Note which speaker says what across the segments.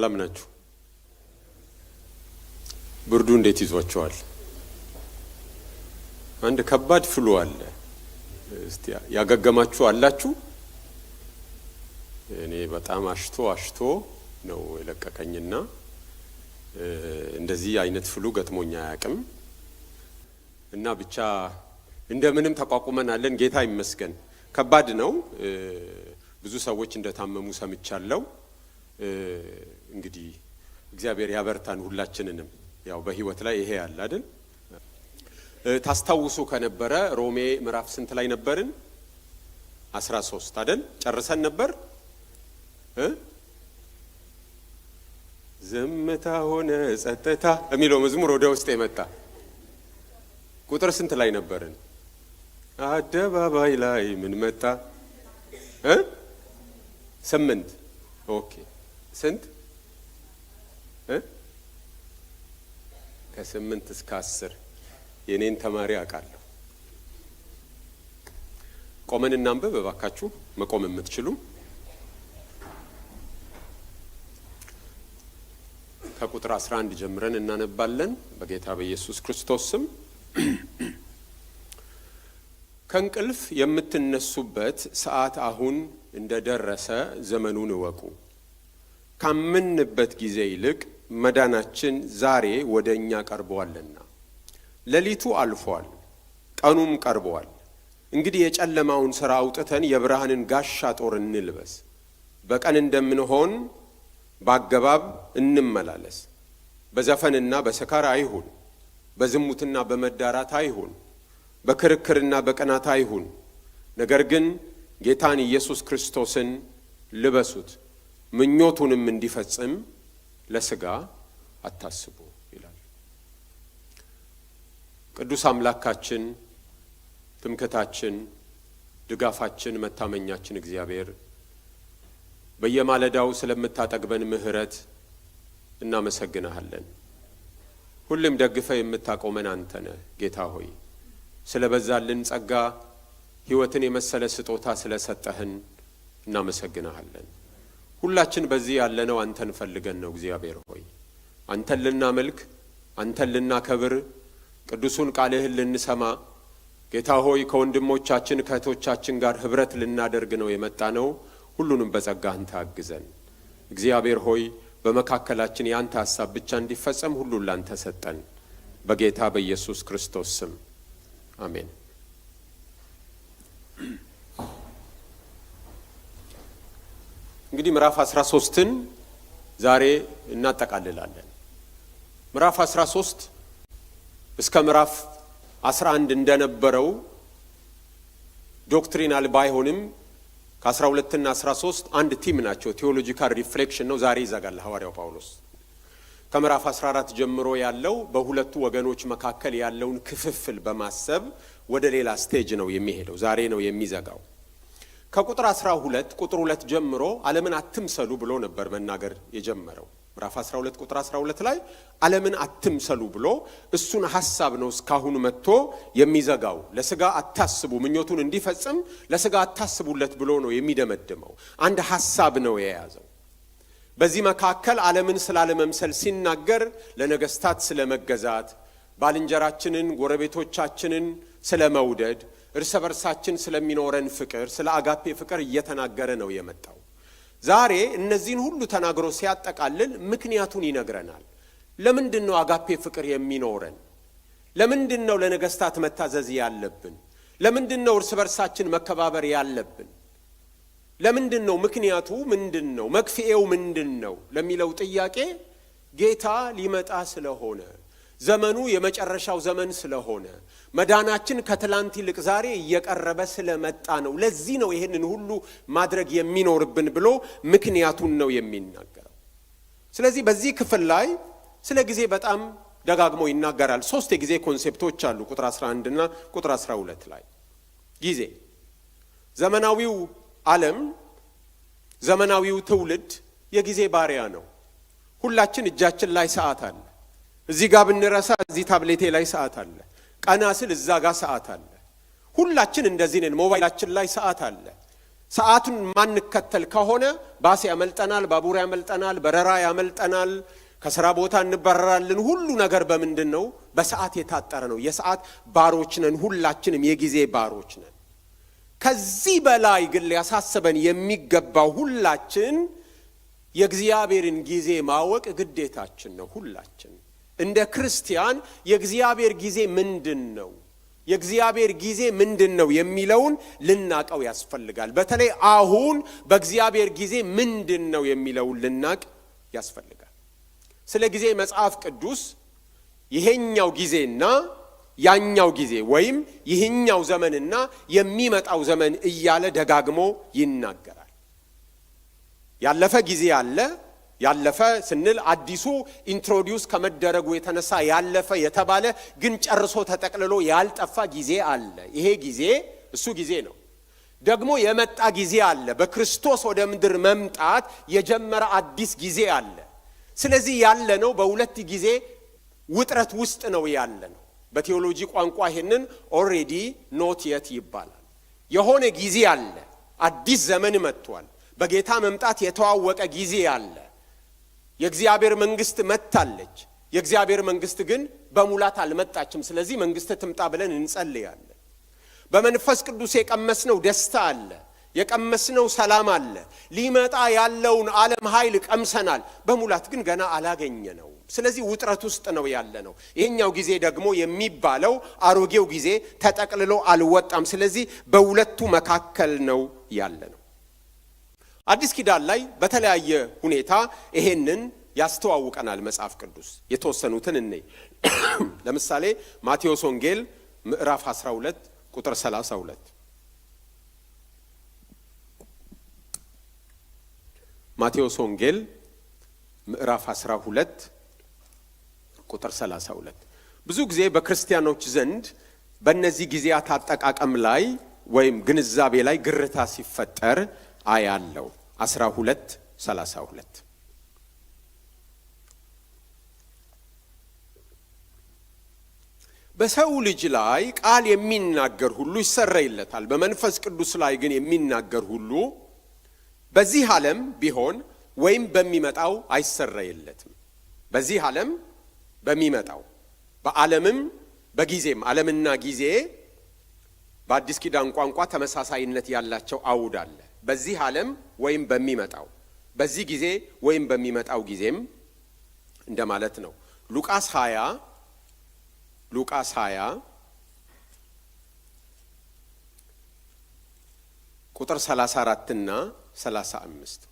Speaker 1: ሰላም ናችሁ? ብርዱ እንዴት ይዟችኋል? አንድ ከባድ ፍሉ አለ። እስቲ ያገገማችሁ አላችሁ? እኔ በጣም አሽቶ ነው የለቀቀኝና እንደዚህ አይነት ፍሉ ገጥሞኛ አያውቅም። እና ብቻ እንደምንም ተቋቁመናለን። ጌታ ይመስገን። ከባድ ነው። ብዙ ሰዎች እንደታመሙ ሰምቻለሁ። እንግዲህ እግዚአብሔር ያበርታን ሁላችንንም። ያው በህይወት ላይ ይሄ ያለ አይደል? ታስታውሱ ከነበረ ሮሜ ምዕራፍ ስንት ላይ ነበርን? 13 አይደል? ጨርሰን ነበር። ዝምታ ሆነ ጸጥታ የሚለው መዝሙር ወደ ውስጥ የመጣ ቁጥር ስንት ላይ ነበርን? አደባባይ ላይ ምን መጣ? 8 ኦኬ። ስንት ከ8 እስከ 10 የኔን ተማሪ አውቃለሁ። ቆመን እናንብብ እባካችሁ፣ መቆም የምትችሉ ከቁጥር 11 ጀምረን እናነባለን። በጌታ በኢየሱስ ክርስቶስ ስም። ከእንቅልፍ የምትነሱበት ሰዓት አሁን እንደደረሰ ዘመኑን እወቁ። ካመንበት ጊዜ ይልቅ መዳናችን ዛሬ ወደ እኛ ቀርቧልና። ሌሊቱ አልፏል፣ ቀኑም ቀርቧል። እንግዲህ የጨለማውን ሥራ አውጥተን የብርሃንን ጋሻ ጦር እንልበስ። በቀን እንደምንሆን በአገባብ እንመላለስ። በዘፈንና በስካር አይሁን፣ በዝሙትና በመዳራት አይሁን፣ በክርክርና በቅናት አይሁን። ነገር ግን ጌታን ኢየሱስ ክርስቶስን ልበሱት፣ ምኞቱንም እንዲፈጽም ለሥጋ አታስቡ ይላል። ቅዱስ አምላካችን፣ ትምክህታችን፣ ድጋፋችን፣ መታመኛችን እግዚአብሔር በየማለዳው ስለምታጠግበን ምሕረት እናመሰግንሃለን። ሁሉም ደግፈ የምታቆመን አንተ ነህ ጌታ ሆይ። ስለበዛልን ጸጋ ሕይወትን የመሰለ ስጦታ ስለሰጠህን እናመሰግንሃለን። ሁላችን በዚህ ያለነው አንተን ፈልገን ነው እግዚአብሔር ሆይ። አንተን ልናመልክ፣ አንተን ልናከብር፣ ቅዱሱን ቃልህን ልንሰማ ጌታ ሆይ ከወንድሞቻችን ከእህቶቻችን ጋር ህብረት ልናደርግ ነው የመጣ ነው። ሁሉንም በጸጋህ አንተ አግዘን እግዚአብሔር ሆይ። በመካከላችን የአንተ ሐሳብ ብቻ እንዲፈጸም ሁሉን ላንተ ሰጠን። በጌታ በኢየሱስ ክርስቶስ ስም አሜን። እንግዲህ ምዕራፍ 13ን ዛሬ እናጠቃልላለን። ምዕራፍ 13 እስከ ምዕራፍ 11 እንደነበረው ዶክትሪናል ባይሆንም ከ12 እና 13 አንድ ቲም ናቸው። ቴዎሎጂካል ሪፍሌክሽን ነው። ዛሬ ይዘጋል ሐዋርያው ጳውሎስ። ከምዕራፍ 14 ጀምሮ ያለው በሁለቱ ወገኖች መካከል ያለውን ክፍፍል በማሰብ ወደ ሌላ ስቴጅ ነው የሚሄደው። ዛሬ ነው የሚዘጋው። ከቁጥር 12 ቁጥር 2 ጀምሮ ዓለምን አትምሰሉ ብሎ ነበር መናገር የጀመረው። ምዕራፍ 12 ቁጥር 12 ላይ ዓለምን አትምሰሉ ብሎ እሱን ሐሳብ ነው እስካሁን መጥቶ የሚዘጋው። ለሥጋ አታስቡ፣ ምኞቱን እንዲፈጽም ለሥጋ አታስቡለት ብሎ ነው የሚደመድመው። አንድ ሐሳብ ነው የያዘው። በዚህ መካከል ዓለምን ስላለመምሰል ሲናገር ለነገስታት ስለመገዛት፣ ባልንጀራችንን ጎረቤቶቻችንን ስለመውደድ፣ እርስ በርሳችን ስለሚኖረን ፍቅር፣ ስለ አጋፔ ፍቅር እየተናገረ ነው የመጣው። ዛሬ እነዚህን ሁሉ ተናግሮ ሲያጠቃልል ምክንያቱን ይነግረናል። ለምንድን ነው አጋፔ ፍቅር የሚኖረን? ለምንድን ነው ለነገስታት መታዘዝ ያለብን? ለምንድን ነው እርስ በርሳችን መከባበር ያለብን? ለምንድን ነው? ምክንያቱ ምንድን ነው? መክፍኤው ምንድን ነው ለሚለው ጥያቄ ጌታ ሊመጣ ስለሆነ፣ ዘመኑ የመጨረሻው ዘመን ስለሆነ፣ መዳናችን ከትላንት ይልቅ ዛሬ እየቀረበ ስለመጣ ነው። ለዚህ ነው ይሄንን ሁሉ ማድረግ የሚኖርብን ብሎ ምክንያቱን ነው የሚናገረው። ስለዚህ በዚህ ክፍል ላይ ስለ ጊዜ በጣም ደጋግሞ ይናገራል። 3 የጊዜ ኮንሴፕቶች አሉ ቁጥር 11 እና ቁጥር 12 ላይ። ጊዜ፣ ዘመናዊው ዓለም፣ ዘመናዊው ትውልድ የጊዜ ባሪያ ነው። ሁላችን እጃችን ላይ ሰዓት አለ። እዚህ ጋር ብንረሳ እዚህ ታብሌቴ ላይ ሰዓት አለ። ቀና ስል እዛ ጋር ሰዓት አለ። ሁላችን እንደዚህ ነን። ሞባይላችን ላይ ሰዓት አለ። ሰዓቱን ማንከተል ከሆነ ባስ ያመልጠናል፣ ባቡር ያመልጠናል፣ በረራ ያመልጠናል፣ ከስራ ቦታ እንበረራለን። ሁሉ ነገር በምንድነው? በሰዓት የታጠረ ነው። የሰዓት ባሮች ነን፣ ሁላችንም የጊዜ ባሮች ነን። ከዚህ በላይ ግን ሊያሳስበን የሚገባው ሁላችን የእግዚአብሔርን ጊዜ ማወቅ ግዴታችን ነው። ሁላችን እንደ ክርስቲያን የእግዚአብሔር ጊዜ ምንድነው? የእግዚአብሔር ጊዜ ምንድነው የሚለውን ልናቀው ያስፈልጋል። በተለይ አሁን በእግዚአብሔር ጊዜ ምንድነው የሚለውን ልናቅ ያስፈልጋል። ስለ ጊዜ መጽሐፍ ቅዱስ ይሄኛው ጊዜና ያኛው ጊዜ ወይም ይሄኛው ዘመንና የሚመጣው ዘመን እያለ ደጋግሞ ይናገራል። ያለፈ ጊዜ አለ። ያለፈ ስንል አዲሱ ኢንትሮዲዩስ ከመደረጉ የተነሳ ያለፈ የተባለ ግን ጨርሶ ተጠቅልሎ ያልጠፋ ጊዜ አለ። ይሄ ጊዜ እሱ ጊዜ ነው። ደግሞ የመጣ ጊዜ አለ። በክርስቶስ ወደ ምድር መምጣት የጀመረ አዲስ ጊዜ አለ። ስለዚህ ያለነው በሁለት ጊዜ ውጥረት ውስጥ ነው ያለነው። በቴዎሎጂ ቋንቋ ይሄንን ኦሬዲ ኖት የት ይባላል። የሆነ ጊዜ አለ። አዲስ ዘመን መጥቷል። በጌታ መምጣት የተዋወቀ ጊዜ አለ። የእግዚአብሔር መንግስት መጣለች። የእግዚአብሔር መንግስት ግን በሙላት አልመጣችም። ስለዚህ መንግስት ትምጣ ብለን እንጸልያለን። በመንፈስ ቅዱስ የቀመስነው ደስታ አለ። የቀመስነው ሰላም አለ። ሊመጣ ያለውን ዓለም ኃይል ቀምሰናል። በሙላት ግን ገና አላገኘነው። ስለዚህ ውጥረት ውስጥ ነው ያለነው። ይሄኛው ጊዜ ደግሞ የሚባለው አሮጌው ጊዜ ተጠቅልሎ አልወጣም። ስለዚህ በሁለቱ መካከል ነው ያለነው። አዲስ ኪዳን ላይ በተለያየ ሁኔታ ይሄንን ያስተዋውቀናል መጽሐፍ ቅዱስ። የተወሰኑትን እንይ። ለምሳሌ ማቴዎስ ወንጌል ምዕራፍ 12 ቁጥር 32 ማቴዎስ ወንጌል ምዕራፍ 12 ቁጥር 32 ብዙ ጊዜ በክርስቲያኖች ዘንድ በእነዚህ ጊዜያት አጠቃቀም ላይ ወይም ግንዛቤ ላይ ግርታ ሲፈጠር አያለው። 12:32 በሰው ልጅ ላይ ቃል የሚናገር ሁሉ ይሰረይለታል፣ በመንፈስ ቅዱስ ላይ ግን የሚናገር ሁሉ በዚህ ዓለም ቢሆን ወይም በሚመጣው አይሰረይለትም። በዚህ ዓለም በሚመጣው በዓለምም በጊዜም ዓለምና ጊዜ በአዲስ ኪዳን ቋንቋ ተመሳሳይነት ያላቸው አውድ አለ። በዚህ ዓለም ወይም በሚመጣው፣ በዚህ ጊዜ ወይም በሚመጣው ጊዜም እንደማለት ነው። ሉቃስ 20 ቁጥር 34 እና 35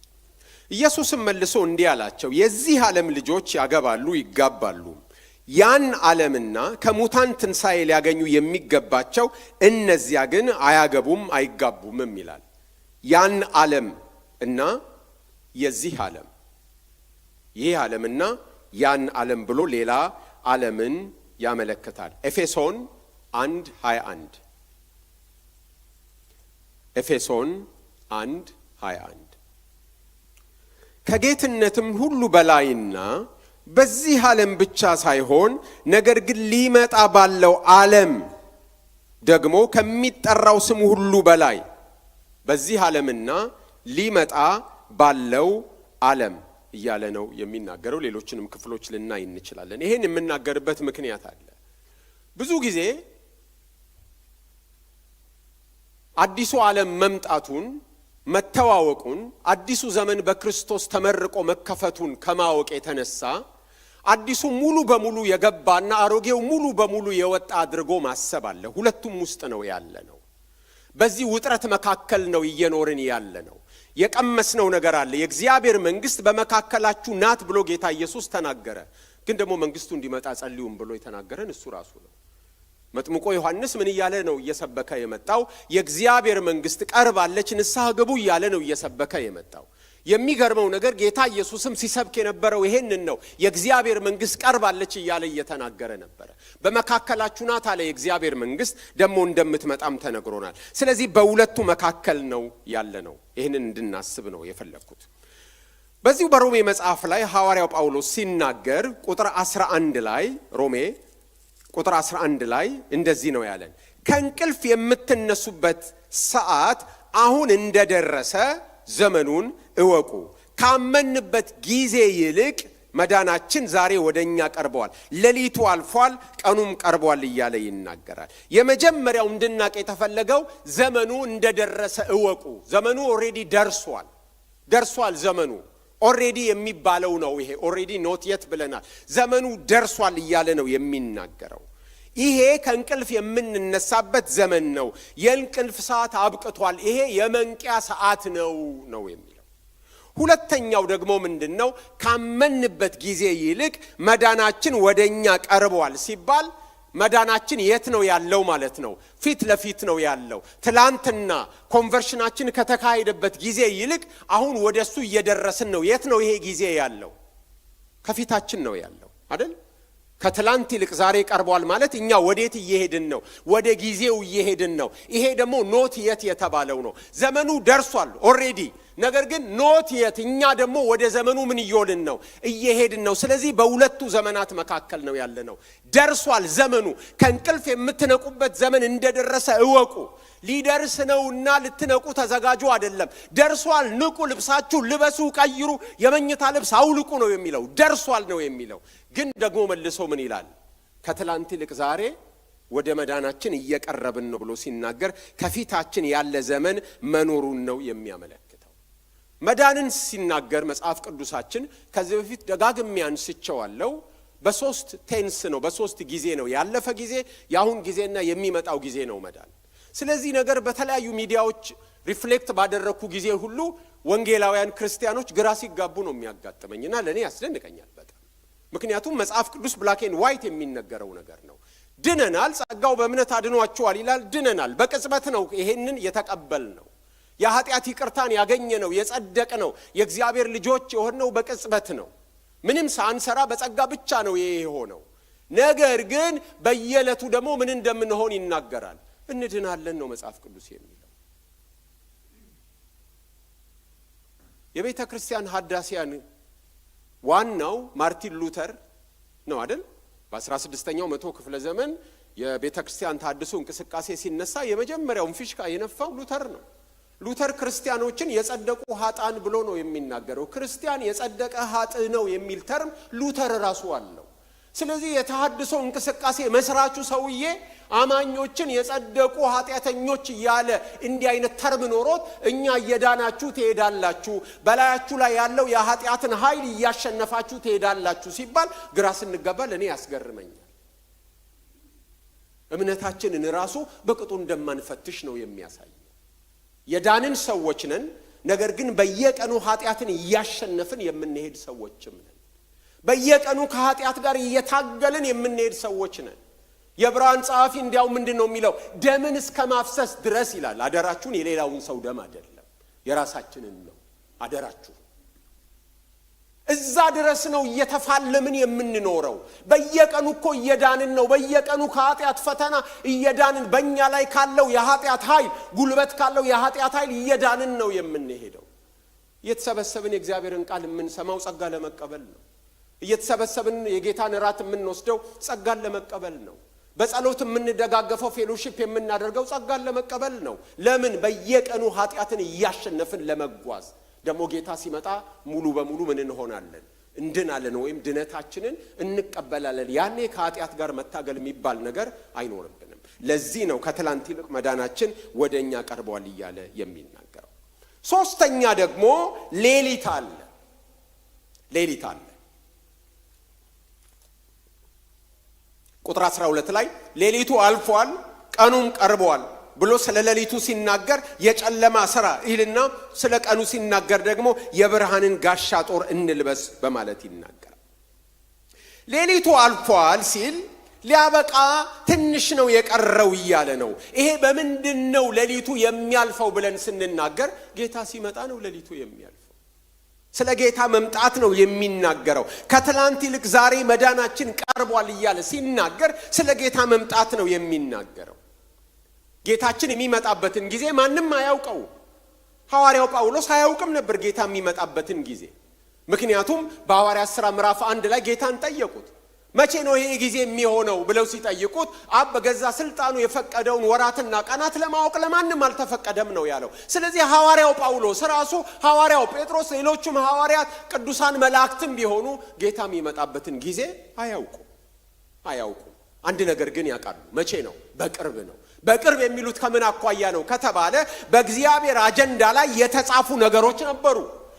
Speaker 1: ኢየሱስም መልሶ እንዲህ አላቸው፣ የዚህ ዓለም ልጆች ያገባሉ ይጋባሉ፣ ያን ዓለምና ከሙታን ትንሣኤ ሊያገኙ የሚገባቸው እነዚያ ግን አያገቡም አይጋቡምም ይላል። ያን ዓለም እና የዚህ ዓለም፣ ይህ ዓለምና ያን ዓለም ብሎ ሌላ ዓለምን ያመለክታል። ኤፌሶን 1:21 ኤፌሶን 1:21 ከጌትነትም ሁሉ በላይና በዚህ ዓለም ብቻ ሳይሆን ነገር ግን ሊመጣ ባለው ዓለም ደግሞ ከሚጠራው ስም ሁሉ በላይ በዚህ ዓለምና ሊመጣ ባለው ዓለም እያለ ነው የሚናገረው። ሌሎችንም ክፍሎች ልናይ እንችላለን። ይሄን የምናገርበት ምክንያት አለ። ብዙ ጊዜ አዲሱ ዓለም መምጣቱን መተዋወቁን፣ አዲሱ ዘመን በክርስቶስ ተመርቆ መከፈቱን ከማወቅ የተነሳ አዲሱ ሙሉ በሙሉ የገባና አሮጌው ሙሉ በሙሉ የወጣ አድርጎ ማሰብ አለ። ሁለቱም ውስጥ ነው ያለ ነው። በዚህ ውጥረት መካከል ነው እየኖርን ያለ ነው። የቀመስነው ነገር አለ። የእግዚአብሔር መንግስት በመካከላችሁ ናት ብሎ ጌታ ኢየሱስ ተናገረ። ግን ደግሞ መንግስቱ እንዲመጣ ጸልዩም ብሎ የተናገረን እሱ ራሱ ነው። መጥምቆ ዮሐንስ ምን እያለ ነው እየሰበከ የመጣው? የእግዚአብሔር መንግስት ቀርባለች ንስሐ ግቡ እያለ ነው እየሰበከ የመጣው። የሚገርመው ነገር ጌታ ኢየሱስም ሲሰብክ የነበረው ይሄንን ነው። የእግዚአብሔር መንግስት ቀርባለች እያለ እየተናገረ ነበረ። በመካከላችሁ ናት አለ የእግዚአብሔር መንግስት፣ ደግሞ እንደምትመጣም ተነግሮናል። ስለዚህ በሁለቱ መካከል ነው ያለ ነው። ይህንን እንድናስብ ነው የፈለግኩት። በዚሁ በሮሜ መጽሐፍ ላይ ሐዋርያው ጳውሎስ ሲናገር ቁጥር 11 ላይ ሮሜ ቁጥር 11 ላይ እንደዚህ ነው ያለን፣ ከእንቅልፍ የምትነሱበት ሰዓት አሁን እንደደረሰ ዘመኑን እወቁ። ካመንበት ጊዜ ይልቅ መዳናችን ዛሬ ወደኛ ቀርቧል። ሌሊቱ አልፏል፣ ቀኑም ቀርቧል እያለ ይናገራል። የመጀመሪያው እንድናቅ የተፈለገው ዘመኑ እንደደረሰ እወቁ። ዘመኑ ኦሬዲ ደርሷል። ዘመኑ ኦሬዲ የሚባለው ነው። ይሄ ኦሬዲ ኖት የት ብለናል። ዘመኑ ደርሷል እያለ ነው የሚናገረው። ይሄ ከእንቅልፍ የምንነሳበት ዘመን ነው። የእንቅልፍ ሰዓት አብቅቷል። ይሄ የመንቂያ ሰዓት ነው የሚለው። ሁለተኛው ደግሞ ምንድነው? ካመንበት ጊዜ ይልቅ መዳናችን ወደኛ ቀርቧል ሲባል መዳናችን የት ነው ያለው ማለት ነው? ፊት ለፊት ነው ያለው። ትላንትና ኮንቨርሽናችን ከተካሄደበት ጊዜ ይልቅ አሁን ወደሱ እየደረስን ነው። የት ነው ይሄ ጊዜ ያለው? ከፊታችን ነው ያለው አይደል? ከትላንት ይልቅ ዛሬ ቀርቧል ማለት እኛ ወዴት እየሄድን ነው? ወደ ጊዜው እየሄድን ነው። ይሄ ደግሞ ኖት የት የተባለው ነው። ዘመኑ ደርሷል ኦሬዲ። ነገር ግን ኖት የት፣ እኛ ደግሞ ወደ ዘመኑ ምን እየሆንን ነው? እየሄድን ነው። ስለዚህ በሁለቱ ዘመናት መካከል ነው ያለ ነው። ደርሷል ዘመኑ። ከእንቅልፍ የምትነቁበት ዘመን እንደደረሰ እወቁ። ሊደርስ ነውና ልትነቁ ተዘጋጁ አይደለም። ደርሷል፣ ንቁ፣ ልብሳችሁ ልበሱ፣ ቀይሩ፣ የመኝታ ልብስ አውልቁ ነው የሚለው። ደርሷል ነው የሚለው። ግን ደግሞ መልሶ ምን ይላል? ከትላንት ይልቅ ዛሬ ወደ መዳናችን እየቀረብን ነው ብሎ ሲናገር ከፊታችን ያለ ዘመን መኖሩን ነው የሚያመለክተው። መዳንን ሲናገር መጽሐፍ ቅዱሳችን ከዚህ በፊት ደጋግሜ አንስቼዋለሁ። በሶስት ቴንስ ነው፣ በሶስት ጊዜ ነው። ያለፈ ጊዜ፣ የአሁን ጊዜና የሚመጣው ጊዜ ነው መዳን። ስለዚህ ነገር በተለያዩ ሚዲያዎች ሪፍሌክት ባደረኩ ጊዜ ሁሉ ወንጌላውያን ክርስቲያኖች ግራ ሲጋቡ ነው የሚያጋጥመኝና ለኔ ያስደንቀኛል በጣም። ምክንያቱም መጽሐፍ ቅዱስ ብላክ ኤንድ ዋይት የሚነገረው ነገር ነው። ድነናል፣ ጸጋው በእምነት አድኗቸዋል ይላል። ድነናል፣ በቅጽበት ነው ይሄንን የተቀበል ነው። የኃጢአት ይቅርታን ያገኘ ነው፣ የጸደቀ ነው፣ የእግዚአብሔር ልጆች የሆነው በቅጽበት ነው። ምንም ሳንሰራ በጸጋ ብቻ ነው ይሄ የሆነው። ነገር ግን በየዕለቱ ደግሞ ምን እንደምንሆን ይናገራል። እንድናለን ነው መጽሐፍ ቅዱስ የሚለው። የቤተ ክርስቲያን ሐዳሲያን ዋናው ማርቲን ሉተር ነው አይደል? በ16ኛው መቶ ክፍለ ዘመን የቤተ ክርስቲያን ታድሶ እንቅስቃሴ ሲነሳ የመጀመሪያውን ፊሽካ የነፋው ሉተር ነው። ሉተር ክርስቲያኖችን የጸደቁ ኃጥአን ብሎ ነው የሚናገረው። ክርስቲያን የጸደቀ ኃጥእ ነው የሚል ተርም ሉተር ራሱ አለው። ስለዚህ የተሐድሶ እንቅስቃሴ መስራቹ ሰውዬ አማኞችን የጸደቁ ኃጢአተኞች እያለ እንዲህ አይነት ተርም ኖሮት እኛ እየዳናችሁ ትሄዳላችሁ፣ በላያችሁ ላይ ያለው የኃጢአትን ኃይል እያሸነፋችሁ ትሄዳላችሁ ሲባል ግራ ስንገባ ለኔ ያስገርመኛል። እምነታችንን ራሱ በቅጡ እንደማንፈትሽ ነው የሚያሳይ። የዳንን ሰዎች ነን፣ ነገር ግን በየቀኑ ኃጢአትን እያሸነፍን የምንሄድ ሰዎችም ነን። በየቀኑ ከኃጢአት ጋር እየታገልን የምንሄድ ሰዎች ነን። የዕብራውያን ጸሐፊ እንዲያው ምንድነው የሚለው? ደምን እስከ ማፍሰስ ድረስ ይላል። አደራችሁን የሌላውን ሰው ደም አይደለም፣ የራሳችንን ነው አደራችሁ። እዛ ድረስ ነው እየተፋለምን የምንኖረው። በየቀኑ እኮ እየዳንን ነው። በየቀኑ ከኃጢአት ፈተና እየዳንን፣ በእኛ ላይ ካለው የኃጢአት ኃይል፣ ጉልበት ካለው የኃጢአት ኃይል እየዳንን ነው የምንሄደው። እየተሰበሰብን የእግዚአብሔርን ቃል የምንሰማው ጸጋ ለመቀበል ነው። እየተሰበሰብን የጌታን እራት የምንወስደው ጸጋን ለመቀበል ነው። በጸሎት የምንደጋገፈው ፌሎሺፕ የምናደርገው ጸጋን ለመቀበል ነው። ለምን? በየቀኑ ኃጢአትን እያሸነፍን ለመጓዝ። ደግሞ ጌታ ሲመጣ ሙሉ በሙሉ ምን እንሆናለን? እንድናለን፣ ወይም ድነታችንን እንቀበላለን። ያኔ ከኃጢአት ጋር መታገል የሚባል ነገር አይኖርብንም። ለዚህ ነው ከትላንት ይልቅ መዳናችን ወደኛ ቀርቧል እያለ የሚናገረው። ሶስተኛ ደግሞ ሌሊት አለ። ሌሊት አለ። ቁጥር 12 ላይ ሌሊቱ አልፏል ቀኑም ቀርቧል ብሎ ስለ ሌሊቱ ሲናገር የጨለማ ሥራ ይልና ስለ ቀኑ ሲናገር ደግሞ የብርሃንን ጋሻ ጦር እንልበስ በማለት ይናገራል። ሌሊቱ አልፏል ሲል ሊያበቃ ትንሽ ነው የቀረው እያለ ነው። ይሄ በምንድነው ሌሊቱ የሚያልፈው ብለን ስንናገር ጌታ ሲመጣ ነው ሌሊቱ የሚያልፈው። ስለ ጌታ መምጣት ነው የሚናገረው። ከትላንት ይልቅ ዛሬ መዳናችን ቀርቧል እያለ ሲናገር ስለ ጌታ መምጣት ነው የሚናገረው። ጌታችን የሚመጣበትን ጊዜ ማንም አያውቀው። ሐዋርያው ጳውሎስ አያውቅም ነበር ጌታ የሚመጣበትን ጊዜ። ምክንያቱም በሐዋርያት ሥራ ምዕራፍ 1 ላይ ጌታን ጠየቁት። መቼ ነው ይሄ ጊዜ የሚሆነው ብለው ሲጠይቁት አብ በገዛ ስልጣኑ የፈቀደውን ወራትና ቀናት ለማወቅ ለማንም አልተፈቀደም ነው ያለው። ስለዚህ ሐዋርያው ጳውሎስ ራሱ፣ ሐዋርያው ጴጥሮስ፣ ሌሎችም ሐዋርያት፣ ቅዱሳን መላእክትም ቢሆኑ ጌታ የሚመጣበትን ጊዜ አያውቁ። አንድ ነገር ግን ያውቃሉ። መቼ ነው? በቅርብ ነው። በቅርብ የሚሉት ከምን አኳያ ነው ከተባለ በእግዚአብሔር አጀንዳ ላይ የተጻፉ ነገሮች ነበሩ፣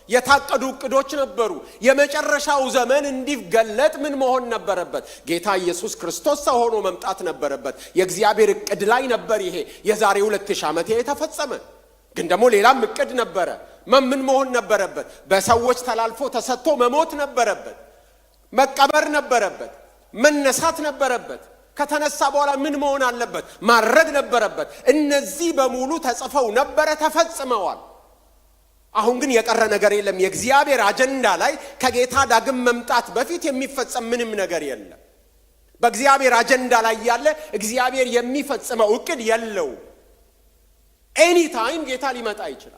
Speaker 1: የታቀዱ እቅዶች ነበሩ። የመጨረሻው ዘመን እንዲገለጥ ምን መሆን ነበረበት? ጌታ ኢየሱስ ክርስቶስ ሰው ሆኖ መምጣት ነበረበት። የእግዚአብሔር እቅድ ላይ ነበር ይሄ የዛሬ 2000 ዓመት የተፈጸመ። ግን ደግሞ ሌላም እቅድ ነበረ። ምን መሆን ነበረበት? በሰዎች ተላልፎ ተሰጥቶ መሞት ነበረበት፣ መቀበር ነበረበት፣ መነሳት ነበረበት። ከተነሳ በኋላ ምን መሆን አለበት? ማረግ ነበረበት። እነዚህ በሙሉ ተጽፈው ነበረ፣ ተፈጽመዋል። አሁን ግን የቀረ ነገር የለም። የእግዚአብሔር አጀንዳ ላይ ከጌታ ዳግም መምጣት በፊት የሚፈጸም ምንም ነገር የለም። በእግዚአብሔር አጀንዳ ላይ ያለ እግዚአብሔር የሚፈጽመው እቅድ የለው። ኤኒ ታይም ጌታ ሊመጣ ይችላል።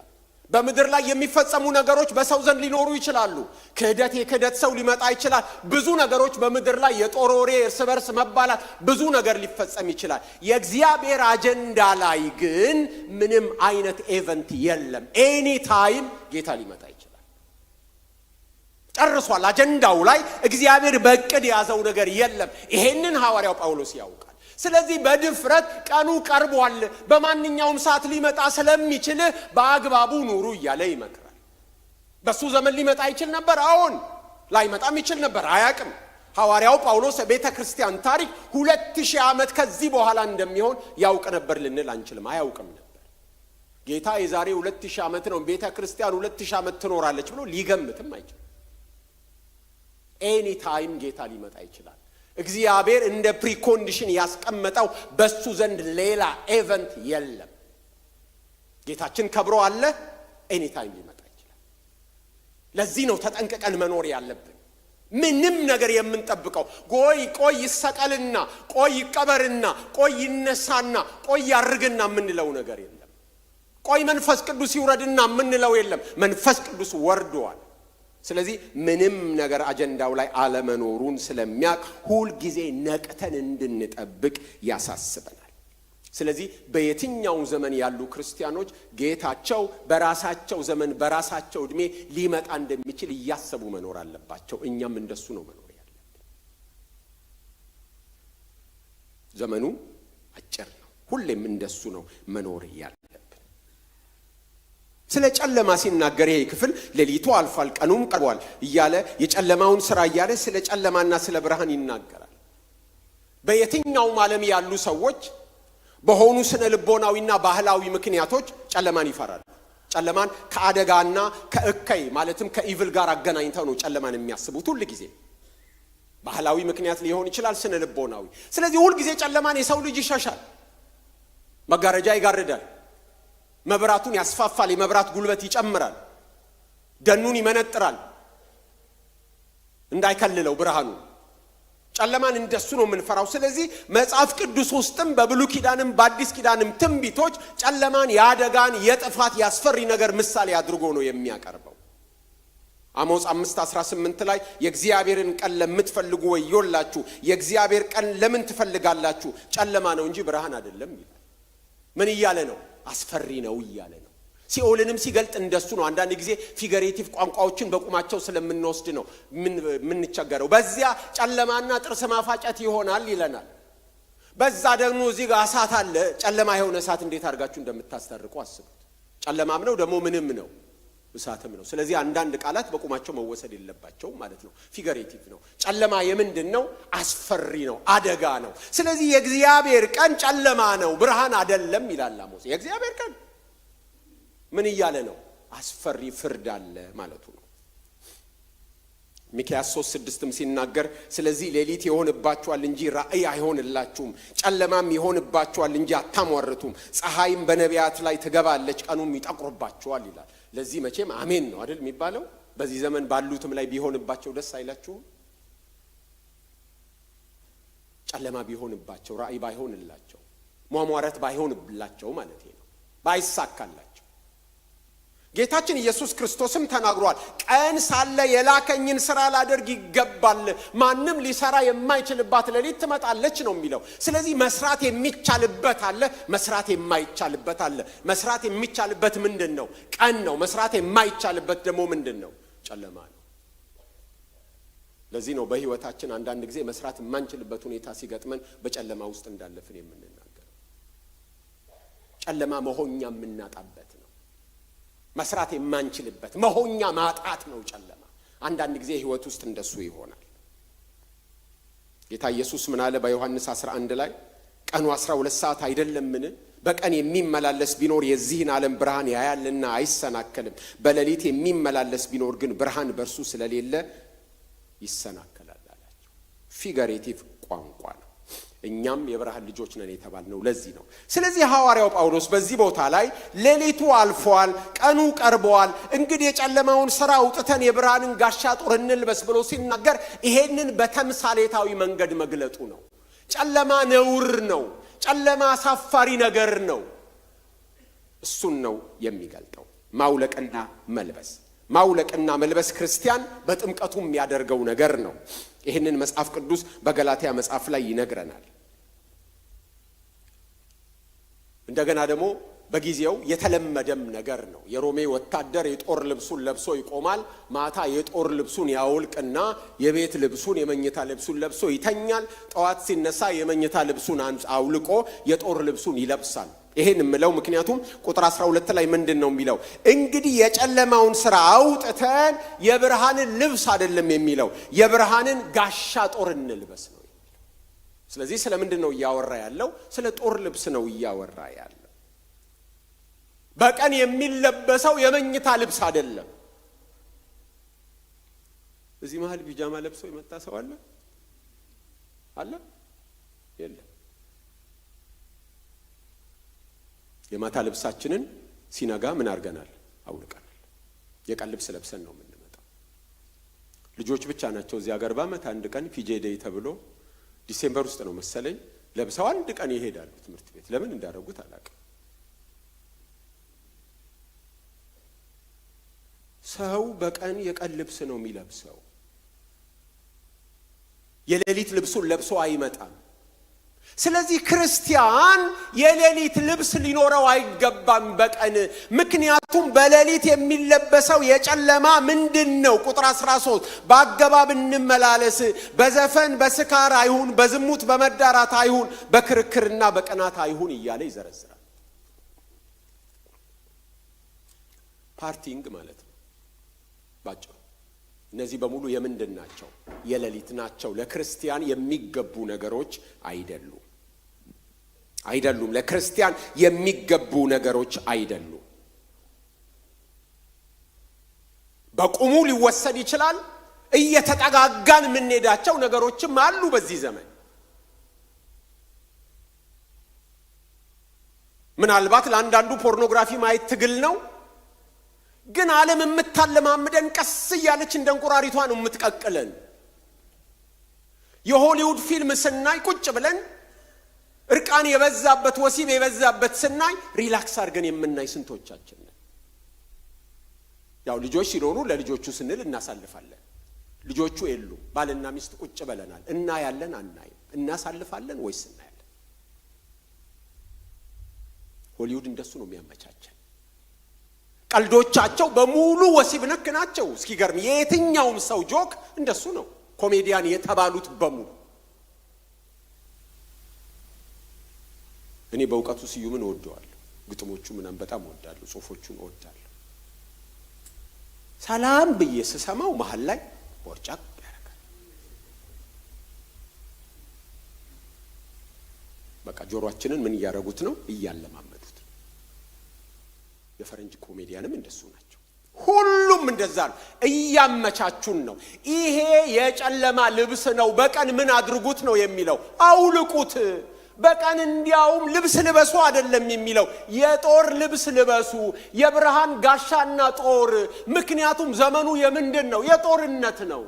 Speaker 1: በምድር ላይ የሚፈጸሙ ነገሮች በሰው ዘንድ ሊኖሩ ይችላሉ። የክህደት ሰው ሊመጣ ይችላል። ብዙ ነገሮች በምድር ላይ የጦር ወሬ፣ እርስ በርስ መባላት፣ ብዙ ነገር ሊፈጸም ይችላል። የእግዚአብሔር አጀንዳ ላይ ግን ምንም አይነት ኢቨንት የለም። ኤኒ ታይም ጌታ ሊመጣ ይችላል። ጨርሷል። አጀንዳው ላይ እግዚአብሔር በእቅድ የያዘው ነገር የለም። ይሄንን ሐዋርያው ጳውሎስ ያውቃል። ስለዚህ በድፍረት ቀኑ ቀርቧል፣ በማንኛውም ሰዓት ሊመጣ ስለሚችል በአግባቡ ኑሩ እያለ ይመክራል። በሱ ዘመን ሊመጣ ይችል ነበር። አሁን ላይመጣም ይችል ነበር። አያውቅም። ሐዋርያው ጳውሎስ ቤተ ክርስቲያን ታሪክ 2000 ዓመት ከዚህ በኋላ እንደሚሆን ያውቅ ነበር ልንል አንችልም። አያውቅም ነበር። ጌታ የዛሬ 2000 ዓመት ነው ቤተ ክርስቲያን 2000 ዓመት ትኖራለች ብሎ ሊገምትም አይችልም። ኤኒ ታይም ጌታ ሊመጣ ይችላል። እግዚአብሔር እንደ ፕሪኮንዲሽን ያስቀመጠው በሱ ዘንድ ሌላ ኢቨንት የለም። ጌታችን ከብሮ አለ። ኤኒ ታይም ሊመጣ ይችላል። ለዚህ ነው ተጠንቅቀን መኖር ያለብን። ምንም ነገር የምንጠብቀው ቆይ ይሰቀልና፣ ቆይ ይቀበርና፣ ቆይ ይነሳና፣ ቆይ ያርግና የምንለው ነገር የለም። ቆይ መንፈስ ቅዱስ ይውረድና የምንለው የለም። መንፈስ ቅዱስ ወርዷል። ስለዚህ ምንም ነገር አጀንዳው ላይ አለመኖሩን ስለሚያውቅ ሁል ጊዜ ነቅተን እንድንጠብቅ ያሳስበናል። ስለዚህ በየትኛው ዘመን ያሉ ክርስቲያኖች ጌታቸው በራሳቸው ዘመን በራሳቸው እድሜ ሊመጣ እንደሚችል እያሰቡ መኖር አለባቸው። እኛም እንደሱ ነው መኖር ያለብን። ዘመኑ አጭር ነው። ሁሌም እንደሱ ነው መኖር ያለብን። ስለ ጨለማ ሲናገር ይሄ ክፍል ሌሊቱ አልፏል ቀኑም ቀርቧል እያለ የጨለማውን ሥራ እያለ ስለ ጨለማና ስለ ብርሃን ይናገራል። በየትኛውም ዓለም ያሉ ሰዎች በሆኑ ስነ ልቦናዊና ባህላዊ ምክንያቶች ጨለማን ይፈራሉ። ጨለማን ከአደጋና ከእከይ ማለትም ከኢቭል ጋር አገናኝተው ነው ጨለማን የሚያስቡት ሁሉ ጊዜ። ባህላዊ ምክንያት ሊሆን ይችላል፣ ስነ ልቦናዊ። ስለዚህ ሁሉ ጊዜ ጨለማን የሰው ልጅ ይሸሻል፣ መጋረጃ ይጋርዳል፣ መብራቱን ያስፋፋል፣ የመብራት ጉልበት ይጨምራል፣ ደኑን ይመነጥራል እንዳይከልለው ብርሃኑ። ጨለማን እንደሱ ነው የምንፈራው። ስለዚህ መጽሐፍ ቅዱስ ውስጥም በብሉይ ኪዳንም በአዲስ ኪዳንም ትንቢቶች ጨለማን የአደጋን የጥፋት ያስፈሪ ነገር ምሳሌ አድርጎ ነው የሚያቀርበው። አሞጽ 5:18 ላይ የእግዚአብሔርን ቀን ለምትፈልጉ ወዮላችሁ፣ የእግዚአብሔር ቀን ለምን ትፈልጋላችሁ? ጨለማ ነው እንጂ ብርሃን አይደለም ይላል። ምን እያለ ነው? አስፈሪ ነው እያለ ነው። ሲኦልንም ሲገልጥ እንደሱ ነው። አንዳንድ ጊዜ ፊገሬቲቭ ቋንቋዎችን በቁማቸው ስለምንወስድ ነው ምንቸገረው። በዚያ ጨለማና ጥርስ ማፋጨት ይሆናል ይለናል። በዛ ደግሞ እዚህ ጋር እሳት አለ። ጨለማ የሆነ እሳት እንዴት አድርጋችሁ እንደምታስተርቁ አስቡት። ጨለማም ነው ደግሞ ምንም ነው፣ እሳትም ነው። ስለዚህ አንዳንድ ቃላት በቁማቸው መወሰድ የለባቸውም ማለት ነው። ፊገሬቲቭ ነው። ጨለማ የምንድን ነው? አስፈሪ ነው፣ አደጋ ነው። ስለዚህ የእግዚአብሔር ቀን ጨለማ ነው፣ ብርሃን አይደለም ይላል አሞጽ። የእግዚአብሔር ቀን ምን እያለ ነው? አስፈሪ ፍርድ አለ ማለቱ ነው። ሚክያስ 3:6ም ሲናገር ስለዚህ ሌሊት ይሆንባችኋል እንጂ ራእይ አይሆንላችሁም፣ ጨለማም ይሆንባችኋል እንጂ አታሟርቱም፣ ፀሐይም በነቢያት ላይ ትገባለች፣ ቀኑም ይጠቁርባችኋል ይላል። ለዚህ መቼም አሜን ነው አይደል የሚባለው? በዚህ ዘመን ባሉትም ላይ ቢሆንባቸው ደስ አይላችሁም? ጨለማ ቢሆንባቸው፣ ራእይ ባይሆንላቸው፣ ሟሟረት ባይሆንላቸው ማለት ነው፣ ባይሳካላቸው። ጌታችን ኢየሱስ ክርስቶስም ተናግሯል። ቀን ሳለ የላከኝን ሥራ ላደርግ ይገባል፣ ማንም ሊሰራ የማይችልባት ሌሊት ትመጣለች ነው የሚለው። ስለዚህ መስራት የሚቻልበት አለ፣ መስራት የማይቻልበት አለ። መስራት የሚቻልበት ምንድነው? ቀን ነው። መስራት የማይቻልበት ደግሞ ምንድነው? ጨለማ ነው። ለዚህ ነው በህይወታችን አንዳንድ ጊዜ መስራት የማንችልበት ሁኔታ ሲገጥመን በጨለማ ውስጥ እንዳለፍን የምንናገረው። ጨለማ መሆኛ የምናጣበት ነው። መስራት የማንችልበት መሆኛ ማጣት ነው ጨለማ። አንዳንድ ጊዜ ህይወት ውስጥ እንደሱ ይሆናል። ጌታ ኢየሱስ ምን አለ በዮሐንስ 11 ላይ? ቀኑ 12 ሰዓት አይደለምን? በቀን የሚመላለስ ቢኖር የዚህን ዓለም ብርሃን ያያልና አይሰናከልም። በሌሊት የሚመላለስ ቢኖር ግን ብርሃን በእርሱ ስለሌለ ይሰናከላል አላቸው። ፊገሬቲቭ ቋንቋ ነው። እኛም የብርሃን ልጆች ነን የተባልነው ለዚህ ነው። ስለዚህ ሐዋርያው ጳውሎስ በዚህ ቦታ ላይ ሌሊቱ አልፏል፣ ቀኑ ቀርቧል፣ እንግዲህ የጨለማውን ሥራ አውጥተን የብርሃንን ጋሻ ጦር እንልበስ ብሎ ሲናገር ይሄንን በተምሳሌታዊ መንገድ መግለጡ ነው። ጨለማ ነውር ነው። ጨለማ አሳፋሪ ነገር ነው። እሱን ነው የሚገልጠው። ማውለቅና መልበስ፣ ማውለቅና መልበስ ክርስቲያን በጥምቀቱ የሚያደርገው ነገር ነው። ይህንን መጽሐፍ ቅዱስ በገላትያ መጽሐፍ ላይ ይነግረናል። እንደገና ደግሞ በጊዜው የተለመደም ነገር ነው። የሮሜ ወታደር የጦር ልብሱን ለብሶ ይቆማል። ማታ የጦር ልብሱን ያውልቅና የቤት ልብሱን የመኝታ ልብሱን ለብሶ ይተኛል። ጠዋት ሲነሳ የመኝታ ልብሱን አውልቆ የጦር ልብሱን ይለብሳል። ይሄን የምለው ምክንያቱም ቁጥር 12 ላይ ምንድነው የሚለው? እንግዲህ የጨለማውን ሥራ አውጥተን የብርሃንን ልብስ አይደለም የሚለው፣ የብርሃንን ጋሻ ጦር እንልበስ ነው የሚለው። ስለዚህ ስለምንድነው እያወራ ያለው? ስለ ጦር ልብስ ነው እያወራ ያለው። በቀን የሚለበሰው የመኝታ ልብስ አይደለም። እዚህ መሃል ቢጃማ ለብሶ የመጣ ሰው አለ አለ? የለም። የማታ ልብሳችንን ሲነጋ ምን አድርገናል? አውልቀናል። የቀን ልብስ ለብሰን ነው የምንመጣው። ልጆች ብቻ ናቸው እዚህ ሀገር በዓመት አንድ ቀን ፒጄ ዴይ ተብሎ ዲሴምበር ውስጥ ነው መሰለኝ ለብሰው አንድ ቀን ይሄዳሉ ትምህርት ቤት። ለምን እንዳደረጉት አላውቅም። ሰው በቀን የቀን ልብስ ነው የሚለብሰው። የሌሊት ልብሱን ለብሶ አይመጣም። ስለዚህ ክርስቲያን የሌሊት ልብስ ሊኖረው አይገባም በቀን። ምክንያቱም በሌሊት የሚለበሰው የጨለማ ምንድነው? ቁጥር 13 በአገባብ እንመላለስ፣ በዘፈን በስካር አይሁን፣ በዝሙት በመዳራት አይሁን፣ በክርክርና በቅናት አይሁን እያለ ይዘረዝራል። ፓርቲንግ ማለት ነው ባጭሩ። እነዚህ በሙሉ የምንድን ናቸው? የሌሊት ናቸው። ለክርስቲያን የሚገቡ ነገሮች አይደሉም። ለክርስቲያን የሚገቡ ነገሮች አይደሉም። በቁሙ ሊወሰድ ይችላል። እየተጠጋጋን የምንሄዳቸው ነገሮችም አሉ በዚህ ዘመን። ምናልባት ለአንዳንዱ ፖርኖግራፊ ማየት ትግል ነው። ግን ዓለም የምታለማምደን ቀስ እያለች እንደ እንቁራሪቷ ነው የምትቀቅለን። የሆሊውድ ፊልም ስናይ ቁጭ ብለን እርቃን የበዛበት ወሲብ የበዛበት ስናይ ሪላክስ አድርገን የምናይ ስንቶቻችን ነን? ያው ልጆች ሲኖሩ ለልጆቹ ስንል እናሳልፋለን። ልጆቹ የሉም። ባልና ሚስት ቁጭ ብለናል። እናያለን አናይም? እናሳልፋለን ወይስ እናያለን? ሆሊውድ እንደሱ ነው የሚያመቻቸን። ቀልዶቻቸው በሙሉ ወሲብ ነክ ናቸው። እስኪገርም የየትኛውም ሰው ጆክ እንደሱ ነው። ኮሜዲያን የተባሉት በሙሉ። እኔ በእውቀቱ ስዩምን እወደዋለሁ። ግጥሞቹ ምናምን በጣም እወዳለሁ። ጽሁፎቹን እወዳለሁ። ሰላም ብዬ ስሰማው መሃል ላይ ቦርጫቅ ያደርጋል። በቃ ጆሮአችንን ምን እያደረጉት ነው? እያለማመዱት። የፈረንጅ ኮሜዲያንም እንደሱ ናቸው። ሁሉም እንደዛ ነው። እያመቻቹን ነው። ይሄ የጨለማ ልብስ ነው። በቀን ምን አድርጉት ነው የሚለው? አውልቁት። በቀን እንዲያውም ልብስ ልበሱ አይደለም የሚለው፣ የጦር ልብስ ልበሱ፣ የብርሃን ጋሻና ጦር። ምክንያቱም ዘመኑ የምንድን ነው? የጦርነት ነው።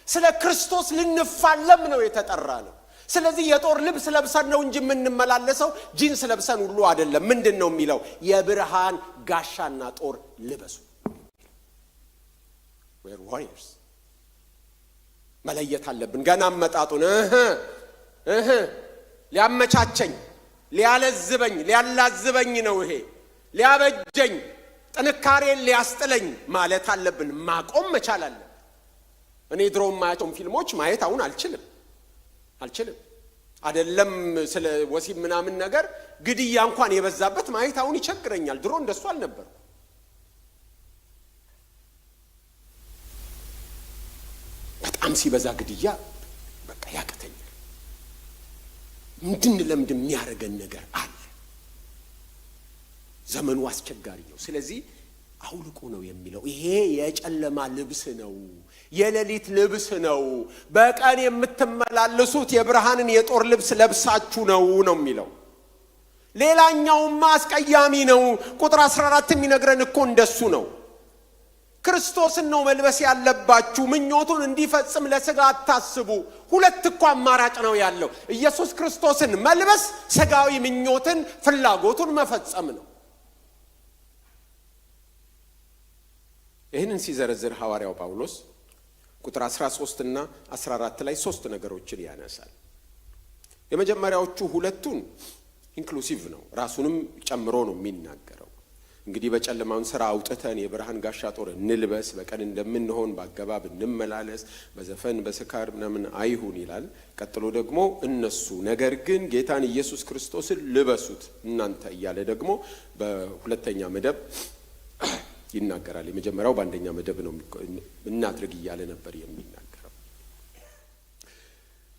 Speaker 1: ስለ ክርስቶስ ልንፋለም ነው የተጠራ ነው። ስለዚህ የጦር ልብስ ለብሰን ነው እንጂ የምንመላለሰው ጂንስ ለብሰን ሁሉ አይደለም። ምንድን ነው የሚለው? የብርሃን ጋሻና ጦር ልበሱ። we're warriors መለየት አለብን። ገና አመጣጡን ሊያመቻቸኝ ሊያለዝበኝ ሊያላዝበኝ ነው ይሄ ሊያበጀኝ ጥንካሬን ሊያስጥለኝ ማለት አለብን። ማቆም መቻል አለብን። እኔ ድሮም ማያቸውን ፊልሞች ማየት አሁን አልችልም አይደለም ስለ ወሲብ ምናምን ነገር ግድያ እንኳን የበዛበት ማየት አሁን ይቸግረኛል። ድሮ እንደሱ አልነበርኩ። በጣም ሲበዛ ግድያ በቃ ያቅተኛል። ለምንድን የሚያረገን ነገር አለ። ዘመኑ አስቸጋሪ ነው። ስለዚህ አውልቁ ነው የሚለው። ይሄ የጨለማ ልብስ ነው፣ የሌሊት ልብስ ነው። በቀን የምትመላለሱት የብርሃንን የጦር ልብስ ለብሳችሁ ነው የሚለው። ሌላኛውማ አስቀያሚ ነው። ቁጥር 14 የሚነግረን እኮ እንደሱ ነው። ክርስቶስን ነው መልበስ ያለባችሁ፣ ምኞቱን እንዲፈጽም ለሥጋ አታስቡ። ሁለት እኮ አማራጭ ነው ያለው። ኢየሱስ ክርስቶስን መልበስ ሥጋዊ ምኞትን ፍላጎቱን መፈጸም ነው። ይህንን ሲዘረዝር ሐዋርያው ጳውሎስ ቁጥር 13 እና 14 ላይ 3 ነገሮችን ያነሳል። የመጀመሪያዎቹ ሁለቱን ኢንክሉሲቭ ነው፣ ራሱንም ጨምሮ ነው የሚናገረው። እንግዲህ በጨለማውን ሥራ አውጥተን የብርሃን ጋሻ ጦር እንልበስ፣ በቀን እንደምንሆን በአገባብ እንመላለስ፣ በዘፈን በስካር ምናምን አይሁን ይላል። ቀጥሎ ደግሞ እነሱ ነገር ግን ጌታን ኢየሱስ ክርስቶስን ልበሱት እናንተ እያለ ደግሞ በሁለተኛ መደብ ይናገራል። የመጀመሪያው በአንደኛ መደብ ነው እናድርግ እያለ ነበር የሚናገረው።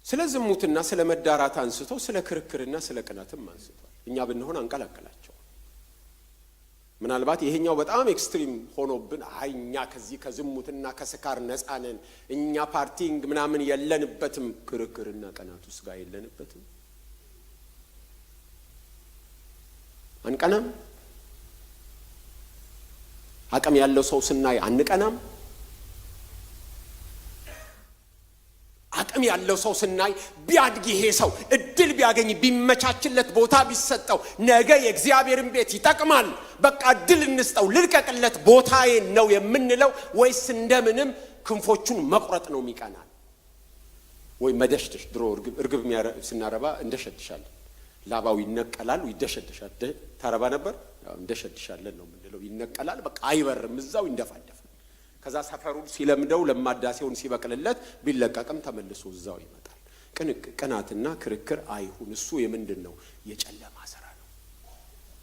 Speaker 1: ስለ ዝሙትና ስለ መዳራት አንስቶ ስለ ክርክርና ስለ ቅናትም አንስቷል። እኛ ብንሆን አንቀላቀላቸው። ምናልባት ይሄኛው በጣም ኤክስትሪም ሆኖብን እኛ ከዚህ ከዝሙትና ከስካር ነፃ ነን፣ እኛ ፓርቲንግ ምናምን የለንበትም፣ ክርክርና ቅናት ውስጥ ጋር የለንበትም፣ አንቀናም። አቅም ያለው ሰው ስናይ አንቀናም። አቅም ያለው ሰው ስናይ ቢያድግ ይሄ ሰው እድል ቢያገኝ ቢመቻችለት ቦታ ቢሰጠው ነገ የእግዚአብሔርን ቤት ይጠቅማል፣ በቃ እድል እንስጠው ልልቀቅለት ቦታዬ ነው የምንለው ወይስ እንደምንም ክንፎቹን መቁረጥ ነው የሚቀናል? ወይ መደሽደሽ። ድሮ እርግብ ስናረባ እንደሸድሻለን፣ ላባው ይነቀላል ይደሸድሻል። ታረባ ነበር እንደሸድሻለን ነው የምንለው። ይነቀላል በቃ አይበርም፣ እዛው ይንደፋደፋል። ከዛ ሰፈሩን ሲለምደው ለማዳሴውን ሲበቅልለት ቢለቀቅም ተመልሶ እዛው ይመጣል። ቅናትና ክርክር አይሁን። እሱ የምንድን ነው? የጨለማ ስራ ነው።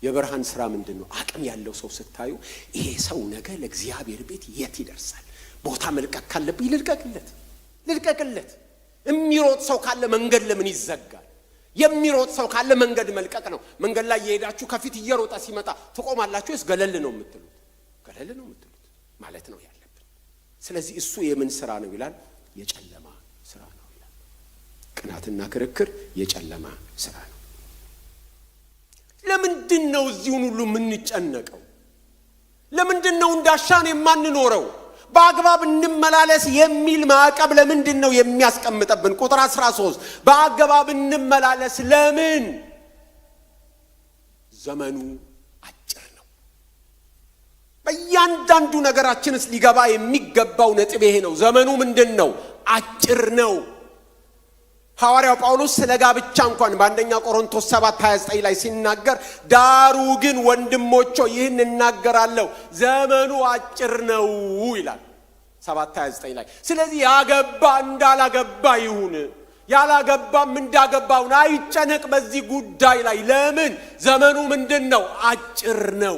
Speaker 1: የብርሃን ስራ ምንድን ነው? አቅም ያለው ሰው ስታዩ ይሄ ሰው ነገ ለእግዚአብሔር ቤት የት ይደርሳል? ቦታ መልቀቅ ካለብኝ ልልቀቅለት። የሚሮጥ ሰው ካለ መንገድ ለምን ይዘጋል? የሚሮጥ ሰው ካለ መንገድ መልቀቅ ነው። መንገድ ላይ የሄዳችሁ ከፊት እየሮጠ ሲመጣ ትቆማላችሁ ወይስ ገለል ነው የምትሉት? ገለል ነው የምትሉት ማለት ነው ያለብን። ስለዚህ እሱ የምን ስራ ነው ይላል? የጨለማ ስራ ነው ይላል። ቅናትና ክርክር የጨለማ ስራ ነው። ለምንድን ነው እዚሁን ሁሉ የምንጨነቀው? ለምንድን ነው እንዳሻን የማንኖረው? በአግባብ እንመላለስ የሚል ማዕቀብ ለምንድን ነው የሚያስቀምጥብን? ቁጥር 13 በአግባብ እንመላለስ። ለምን? ዘመኑ አጭር ነው። በእያንዳንዱ ነገራችንስ ሊገባ የሚገባው ነጥብ ይሄ ነው። ዘመኑ ምንድን ነው? አጭር ነው። ሐዋርያው ጳውሎስ ስለ ጋብቻ እንኳን በአንደኛ ቆሮንቶስ 7:29 ላይ ሲናገር ዳሩ ግን ወንድሞቼ ይህን እናገራለሁ ዘመኑ አጭር ነው ይላል 7:29 ላይ። ስለዚህ ያገባ እንዳላገባ ይሁን፣ ያላገባም እንዳገባውን አይጨነቅ በዚህ ጉዳይ ላይ። ለምን? ዘመኑ ምንድን ነው? አጭር ነው።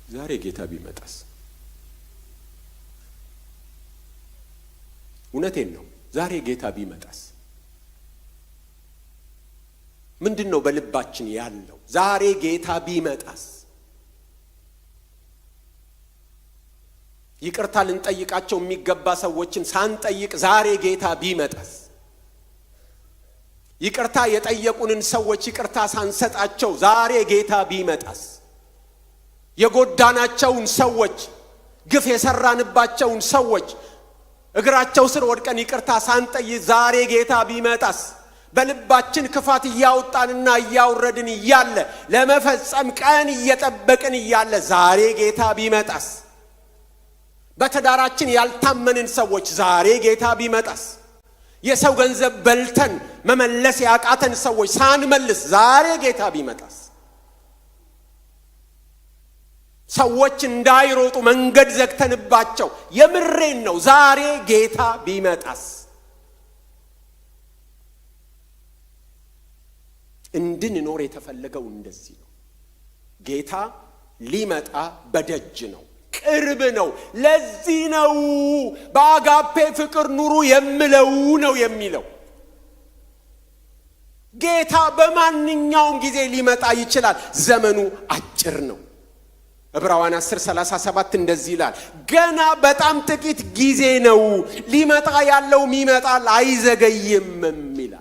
Speaker 1: ዛሬ ጌታ ቢመጣስ? እውነቴን ነው። ዛሬ ጌታ ቢመጣስ ምንድን ነው በልባችን ያለው? ዛሬ ጌታ ቢመጣስ? ይቅርታ ልንጠይቃቸው የሚገባ ሰዎችን ሳንጠይቅ ዛሬ ጌታ ቢመጣስ? ይቅርታ የጠየቁንን ሰዎች ይቅርታ ሳንሰጣቸው ዛሬ ጌታ ቢመጣስ? የጎዳናቸውን ሰዎች፣ ግፍ የሰራንባቸውን ሰዎች እግራቸው ስር ወድቀን ይቅርታ ሳንጠይቅ ዛሬ ጌታ ቢመጣስ? በልባችን ክፋት እያወጣንና እያወረድን እያለ ለመፈጸም ቀን እየጠበቅን እያለ ዛሬ ጌታ ቢመጣስ? በትዳራችን ያልታመንን ሰዎች ዛሬ ጌታ ቢመጣስ? የሰው ገንዘብ በልተን መመለስ ያቃተን ሰዎች ሳንመልስ ዛሬ ጌታ ቢመጣስ? ሰዎች እንዳይሮጡ መንገድ ዘግተንባቸው የምሬን ነው ዛሬ ጌታ ቢመጣስ? እንድንኖር የተፈለገው እንደዚህ ነው። ጌታ ሊመጣ በደጅ ነው፣ ቅርብ ነው። ለዚህ ነው በአጋፔ ፍቅር ኑሩ የምለው ነው የሚለው። ጌታ በማንኛውም ጊዜ ሊመጣ ይችላል። ዘመኑ አጭር ነው። ዕብራውያን 10:37 እንደዚህ ይላል፣ ገና በጣም ጥቂት ጊዜ ነው፣ ሊመጣ ያለውም ይመጣል አይዘገይም ይላል።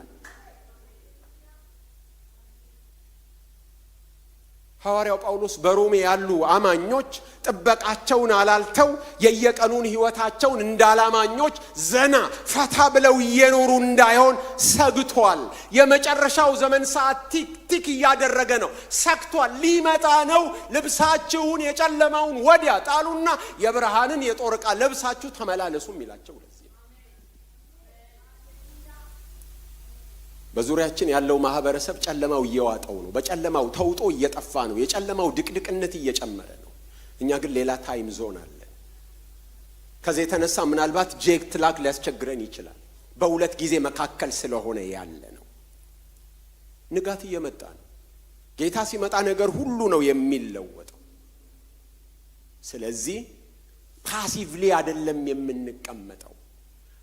Speaker 1: ሐዋርያው ጳውሎስ በሮሜ ያሉ አማኞች ጥበቃቸውን አላልተው የየቀኑን ሕይወታቸውን እንዳላማኞች ዘና ፈታ ብለው እየኖሩ እንዳይሆን ሰግቷል። የመጨረሻው ዘመን ሰዓት ቲክ እያደረገ ነው፣ ሰግቷል። ሊመጣ ነው። ልብሳችሁን የጨለማውን ወዲያ ጣሉና የብርሃንን የጦር ዕቃ ለብሳችሁ ተመላለሱ ይላቸው። በዙሪያችን ያለው ማህበረሰብ ጨለማው እየዋጠው ነው። በጨለማው ተውጦ እየጠፋ ነው። የጨለማው ድቅድቅነት እየጨመረ ነው። እኛ ግን ሌላ ታይም ዞን አለ። ከዚህ የተነሳ ምናልባት ጄት ላግ ሊያስቸግረን ይችላል። በሁለት ጊዜ መካከል ስለሆነ ያለ ነው። ንጋት እየመጣ ነው። ጌታ ሲመጣ ነገር ሁሉ ነው የሚለወጠው። ስለዚህ ፓሲቭሊ አይደለም የምንቀመጠው፣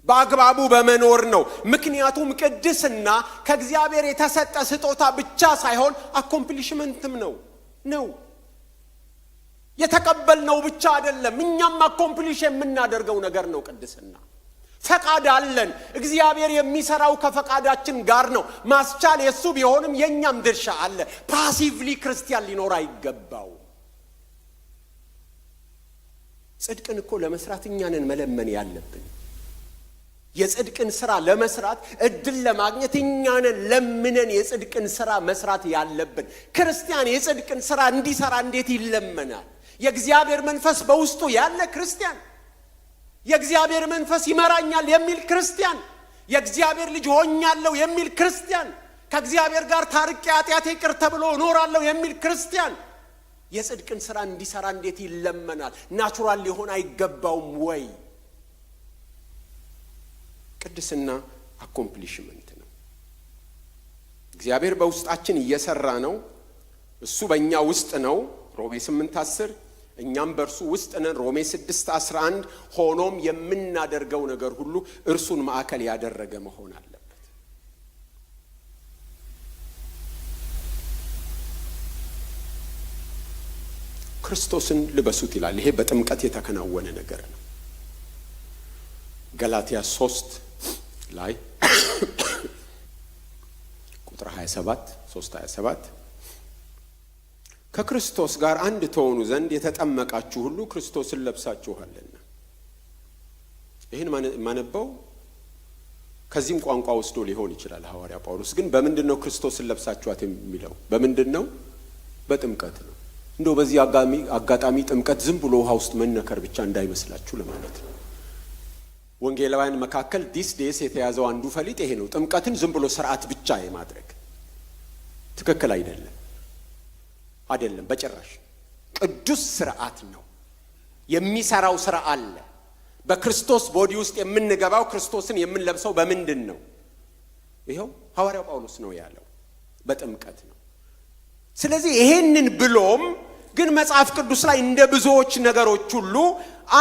Speaker 1: በአግባቡ በመኖር ነው። ምክንያቱም ቅድስና ከእግዚአብሔር የተሰጠ ስጦታ ብቻ ሳይሆን አኮምፕሊሽመንትም ነው የተቀበልነው ብቻ አይደለም፣ እኛም አኮምፕሊሽ የምናደርገው ነገር ነው። ቅድስና ፈቃድ አለን። እግዚአብሔር የሚሰራው ከፈቃዳችን ጋር ነው። ማስቻል የሱ ቢሆንም የኛም ድርሻ አለ። ፓሲቭሊ ክርስቲያን ሊኖር አይገባው። ጽድቅን እኮ ለመስራት እኛንን መለመን ያለብን። የጽድቅን ሥራ ለመስራት እድል ለማግኘት እኛንን ለምነን የጽድቅን ሥራ መስራት ያለብን። ክርስቲያን የጽድቅን ሥራ እንዲሰራ እንዴት ይለመናል? የእግዚአብሔር መንፈስ በውስጡ ያለ ክርስቲያን፣ የእግዚአብሔር መንፈስ ይመራኛል የሚል ክርስቲያን፣ የእግዚአብሔር ልጅ ሆኛለሁ የሚል ክርስቲያን፣ ከእግዚአብሔር ጋር ታርቄ ኃጢአቴ ይቅር ተብሎ እኖራለሁ የሚል ክርስቲያን የጽድቅን ሥራ እንዲሰራ እንዴት ይለመናል? ናቹራል ሊሆን አይገባውም ወይ? ቅድስና አኮምፕሊሽመንት ነው። እግዚአብሔር በውስጣችን እየሰራ ነው። እሱ በእኛ ውስጥ ነው። ሮሜ 8:10 እኛም በእርሱ ውስጥ ነን። ሮሜ 6:11 ሆኖም የምናደርገው ነገር ሁሉ እርሱን ማዕከል ያደረገ መሆን አለበት። ክርስቶስን ልበሱት ይላል። ይሄ በጥምቀት የተከናወነ ነገር ነው። ገላትያ 3 ላይ ቁጥር 3:27 ከክርስቶስ ጋር አንድ ተሆኑ ዘንድ የተጠመቃችሁ ሁሉ ክርስቶስን ለብሳችኋልና። ይህን ማነበው ከዚህም ቋንቋ ወስዶ ሊሆን ይችላል። ሐዋርያ ጳውሎስ ግን በምንድነው ክርስቶስን ለብሳችኋት የሚለው? በምንድነው? በጥምቀት ነው። እንደው በዚህ አጋጣሚ ጥምቀት ዝም ብሎ ውሃ ውስጥ መነከር ብቻ እንዳይመስላችሁ ለማለት ነው። ወንጌላውያን መካከል ዲስ ዴስ የተያዘው አንዱ ፈሊጥ ይሄ ነው። ጥምቀትን ዝም ብሎ ስርዓት ብቻ የማድረግ ትክክል አይደለም በጭራሽ። ቅዱስ ስርዓት ነው። የሚሰራው ስራ አለ። በክርስቶስ ቦዲ ውስጥ የምንገባው ክርስቶስን የምንለብሰው በምንድን ነው? ይኸው ሐዋርያው ጳውሎስ ነው ያለው፣ በጥምቀት ነው። ስለዚህ ይሄንን ብሎም ግን መጽሐፍ ቅዱስ ላይ እንደ ብዙዎች ነገሮች ሁሉ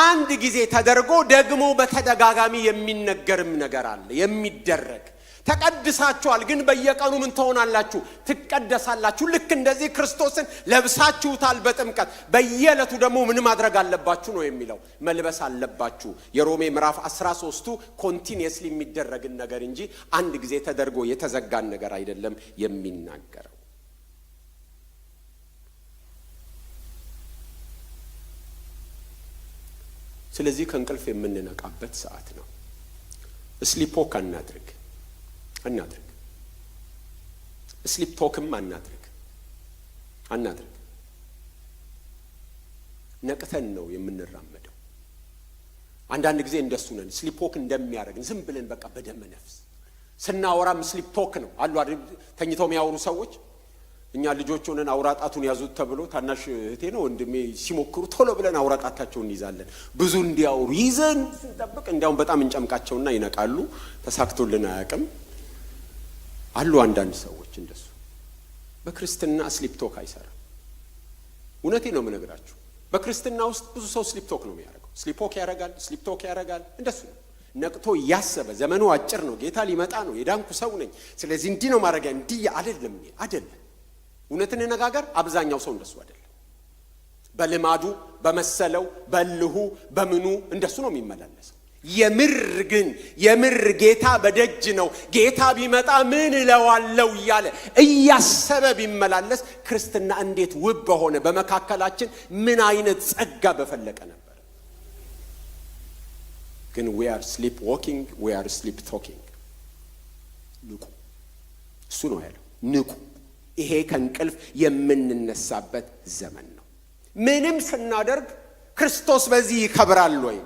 Speaker 1: አንድ ጊዜ ተደርጎ ደግሞ በተደጋጋሚ የሚነገርም ነገር አለ የሚደረግ። ተቀድሳችኋል፣ ግን በየቀኑ ምን ትሆናላችሁ? ትቀደሳላችሁ። ልክ እንደዚህ ክርስቶስን ለብሳችሁታል በጥምቀት። በየዕለቱ ደግሞ ምን ማድረግ አለባችሁ ነው የሚለው? መልበስ አለባችሁ። የሮሜ ምዕራፍ 13ቱ ኮንቲኒየስሊ የሚደረግን ነገር እንጂ አንድ ጊዜ ተደርጎ የተዘጋን ነገር አይደለም የሚናገረው። ስለዚህ ከእንቅልፍ የምንነቃበት ሰዓት ነው። ስሊፖክ አናድርግ። ስሊፕ ቶክም አናድርግ። ነቅተን ነው የምንራመደው። አንዳንድ ጊዜ እንደሱ ነን። ስሊፕ ቶክ እንደሚያደርግን ዝም ብለን በቃ በደመ ነፍስ ስናወራም ስሊፕ ቶክ ነው አሉ አይደል? ተኝተው የሚያወሩ ሰዎች እኛ ልጆች ሆነን አውራጣቱን ያዙት ተብሎ ታናሽ እህቴ ነው ወንድሜ ሲሞክሩ ቶሎ ብለን አውራጣታቸውን እንይዛለን። ብዙ እንዲያወሩ ይዘን ስንጠብቅ እንዲያውም በጣም እንጨምቃቸውና ይነቃሉ። ተሳክቶልን አያውቅም። አሉ አንዳንድ ሰዎች እንደሱ። በክርስትና ስሊፕ ቶክ አይሰራም። እውነቴ ነው የምነግራችሁ። በክርስትና ውስጥ ብዙ ሰው ስሊፕ ቶክ ነው የሚያደርገው። ስሊፕ ቶክ ያደርጋል። እንደሱ ነው። ነቅቶ ያሰበ ዘመኑ አጭር ነው፣ ጌታ ሊመጣ ነው፣ የዳንኩ ሰው ነኝ፣ ስለዚህ እንዲህ ነው ማድረግ እንዲህ አይደለም። እውነትን ነጋገር አብዛኛው ሰው እንደሱ አይደለም። በልማዱ በመሰለው በልሁ በምኑ እንደሱ ነው የሚመላለሰው። የምር ጌታ በደጅ ነው፣ ጌታ ቢመጣ ምን እለዋለሁ እያለ እያሰበ ቢመላለስ ክርስትና እንዴት ውብ በሆነ፣ በመካከላችን ምን አይነት ጸጋ በፈለቀ ነበር። ግን we are sleep walking, we are sleep talking። ንቁ፣ እሱ ነው ያለው። ንቁ። ይሄ ከእንቅልፍ የምንነሳበት ዘመን ነው። ምንም ስናደርግ ክርስቶስ በዚህ ይከብራል ወይ፣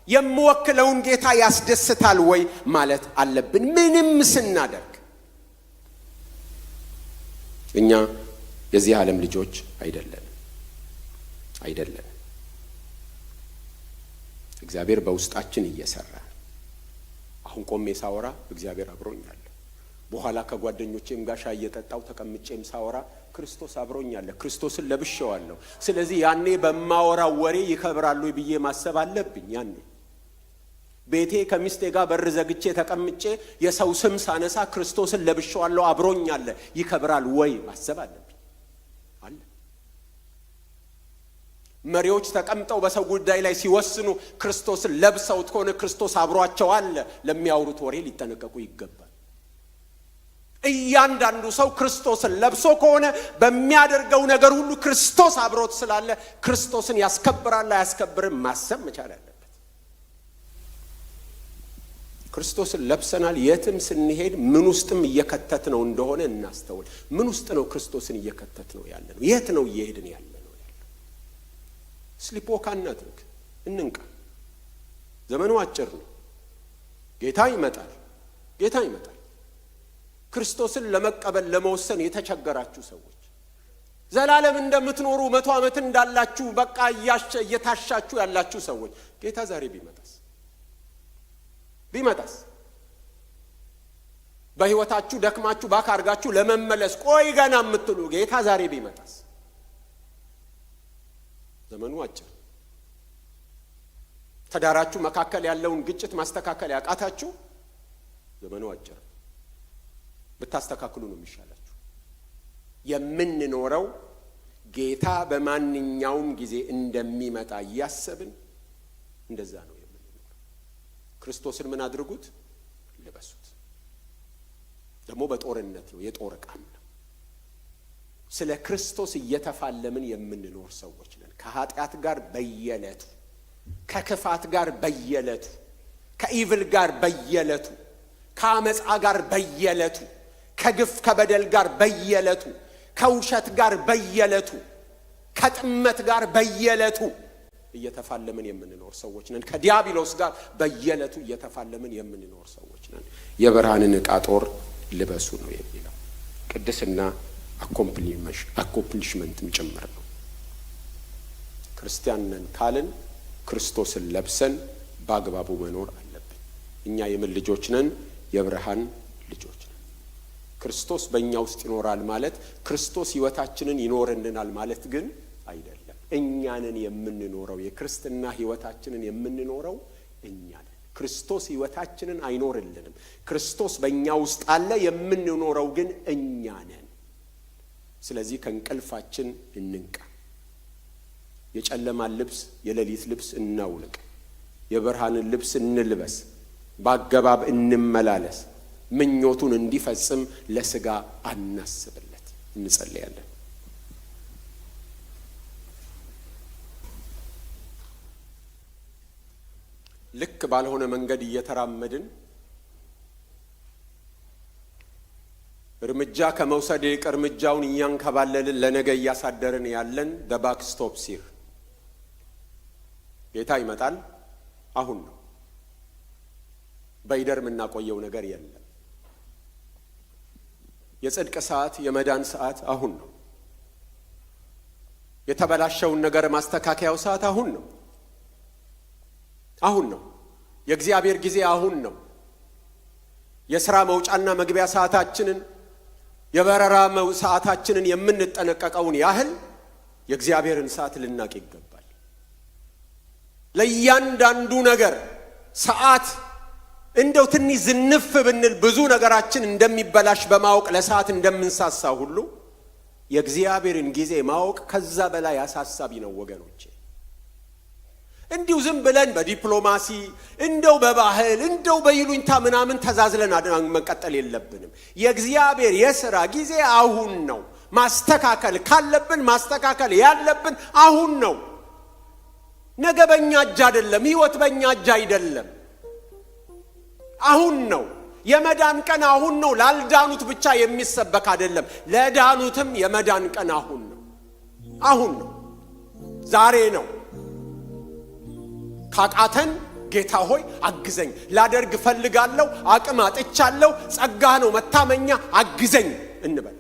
Speaker 1: የምወክለውን ጌታ ያስደስታል ወይ ማለት አለብን። ምንም ስናደርግ እኛ የዚህ ዓለም ልጆች አይደለንም። እግዚአብሔር በውስጣችን እየሰራ አሁን ቆሜ ሳወራ እግዚአብሔር አብሮኛል። በኋላ ከጓደኞቼም ጋር ሻይ እየጠጣው ተቀምጬም ሳወራ ክርስቶስ አብሮኛል። ክርስቶስን ለብሼዋለሁ። ስለዚህ ያኔ በማወራው ወሬ ይከብራሉ ብዬ ማሰብ አለብኝ። ያኔ ቤቴ ከሚስቴ ጋር በር ዘግቼ ተቀምጬ የሰው ስም ሳነሳ ክርስቶስን ለብሼዋለሁ፣ አብሮኛል፣ ይከብራል ወይ ማሰብ አለብኝ። አለ መሪዎች ተቀምጠው በሰው ጉዳይ ላይ ሲወስኑ ክርስቶስን ለብሰውት ከሆነ ክርስቶስ አብሯቸው አለ፣ ለሚያወሩት ወሬ ሊጠነቀቁ ይገባል። እያንዳንዱ ሰው ክርስቶስን ለብሶ ከሆነ በሚያደርገው ነገር ሁሉ ክርስቶስ አብሮት ስላለ ክርስቶስን ያስከብራል አያስከብርም ማሰብ መቻል አለበት። ክርስቶስን ለብሰናል። የትም ስንሄድ ምን ውስጥም እየከተት ነው እንደሆነ እናስተውል። ምን ውስጥ ነው ክርስቶስን እየከተት ነው ያለ ነው? የት ነው እየሄድን ያለ ነው? ስሊፕ ዎክ አናድርግ፣ እንንቃ። ዘመኑ አጭር ነው። ጌታ ይመጣል። ክርስቶስን ለመቀበል ለመወሰን የተቸገራችሁ ሰዎች፣ ዘላለም እንደምትኖሩ 100 ዓመት እንዳላችሁ በቃ እየታሻችሁ ያላችሁ ሰዎች ጌታ ዛሬ ቢመጣስ በህይወታችሁ ደክማችሁ ባካ አርጋችሁ ለመመለስ ቆይ ገና የምትሉ ጌታ ዛሬ ቢመጣስ? ዘመኑ አጭር። ተዳራችሁ መካከል ያለውን ግጭት ማስተካከል ያቃታችሁ ዘመኑ አጭር። ብታስተካክሉ ነው የሚሻላችሁ። የምንኖረው ጌታ በማንኛውም ጊዜ እንደሚመጣ እያሰብን እንደዛ ነው የምንኖረው። ክርስቶስን ምን አድርጉት? ልበሱት። ደግሞ በጦርነት ነው፣ የጦር ዕቃም ነው። ስለ ክርስቶስ እየተፋለምን የምንኖር ሰዎች ነን። ከኃጢአት ጋር በየዕለቱ፣ ከክፋት ጋር በየዕለቱ፣ ከኢቭል ጋር በየዕለቱ፣ ከአመፃ ጋር በየዕለቱ፣ ከግፍ ከበደል ጋር በየዕለቱ፣ ከውሸት ጋር በየዕለቱ፣ ከጥመት ጋር በየዕለቱ እየተፋለምን የምንኖር ሰዎች ነን። ከዲያብሎስ ጋር በየዕለቱ እየተፋለምን የምንኖር ሰዎች ነን። የብርሃንን ዕቃ ጦር ልበሱ ነው የሚለው። ቅድስና አኮምፕሊሽመንትም ጭምር ነው። ክርስቲያን ነን ካልን ክርስቶስን ለብሰን በአግባቡ መኖር አለብን። እኛ የምን ልጆች ነን? የብርሃን ልጆች ነን። ክርስቶስ በእኛ ውስጥ ይኖራል ማለት ክርስቶስ ሕይወታችንን ይኖርልናል ማለት ግን አይደለም። እኛንን የምንኖረው የክርስትና ሕይወታችንን የምንኖረው እኛ ነን። ክርስቶስ ሕይወታችንን አይኖርልንም። ክርስቶስ በእኛ ውስጥ አለ፣ የምንኖረው ግን እኛ ነን። ስለዚህ ከእንቅልፋችን እንንቃ። የጨለማን ልብስ የሌሊት ልብስ እናውልቅ። የብርሃንን ልብስ እንልበስ። በአገባብ እንመላለስ። ምኞቱን እንዲፈጽም ለሥጋ አናስብለት። እንጸልያለን። ልክ ባልሆነ መንገድ እየተራመድን እርምጃ ከመውሰድ እርምጃውን እያንከባለልን ለነገ እያሳደርን ያለን ባክ ስቶፕ ሲር ጌታ ይመጣል። አሁን ነው። በይደር የምናቆየው ነገር የለም። የጽድቅ ሰዓት፣ የመዳን ሰዓት አሁን ነው። የተበላሸውን ነገር ማስተካከያው ሰዓት አሁን ነው። አሁን ነው። የእግዚአብሔር ጊዜ አሁን ነው። የሥራ መውጫና መግቢያ ሰዓታችንን፣ የበረራ ሰዓታችንን የምንጠነቀቀውን ያህል የእግዚአብሔርን ሰዓት ልናቅ ይገባል። ለእያንዳንዱ ነገር ሰዓት እንደው ትንሽ ዝንፍ ብንል ብዙ ነገራችን እንደሚበላሽ በማወቅ ለሰዓት እንደምንሳሳ ሁሉ የእግዚአብሔርን ጊዜ ማወቅ ከዛ በላይ አሳሳቢ ነው ወገኖቼ። እንዲሁ ዝም ብለን በዲፕሎማሲ እንደው በባህል እንደው በይሉኝታ ምናምን ተዛዝለን መቀጠል የለብንም። የእግዚአብሔር የሥራ ጊዜ አሁን ነው። ማስተካከል ካለብን ማስተካከል ያለብን አሁን ነው። ነገ በእኛ እጅ አይደለም። ሕይወት በእኛ እጅ አይደለም። አሁን ነው። የመዳን ቀን አሁን ነው። ላልዳኑት ብቻ የሚሰበክ አይደለም። ለዳኑትም የመዳን ቀን አሁን ነው። አሁን ነው። ዛሬ ነው። ካቃተን ጌታ ሆይ አግዘኝ፣ ላደርግ ፈልጋለሁ፣ አቅም አጥቻለሁ፣ ጸጋህ ነው መታመኛ፣ አግዘኝ እንበል።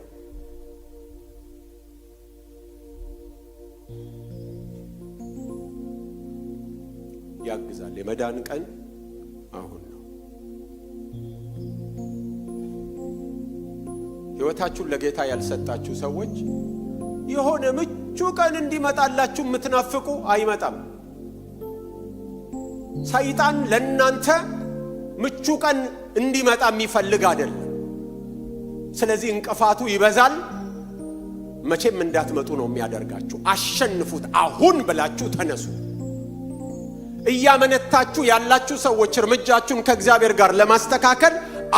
Speaker 1: ያግዛል። የመዳን ቀን አሁን ነው። ሕይወታችሁን ለጌታ ያልሰጣችሁ ሰዎች የሆነ ምቹ ቀን እንዲመጣላችሁ የምትናፍቁ አይመጣም። ሰይጣን ለእናንተ ምቹ ቀን እንዲመጣ የሚፈልግ አይደለም። ስለዚህ እንቅፋቱ ይበዛል። መቼም እንዳትመጡ ነው የሚያደርጋችሁ። አሸንፉት። አሁን ብላችሁ ተነሱ። እያመነታችሁ ያላችሁ ሰዎች እርምጃችሁን ከእግዚአብሔር ጋር ለማስተካከል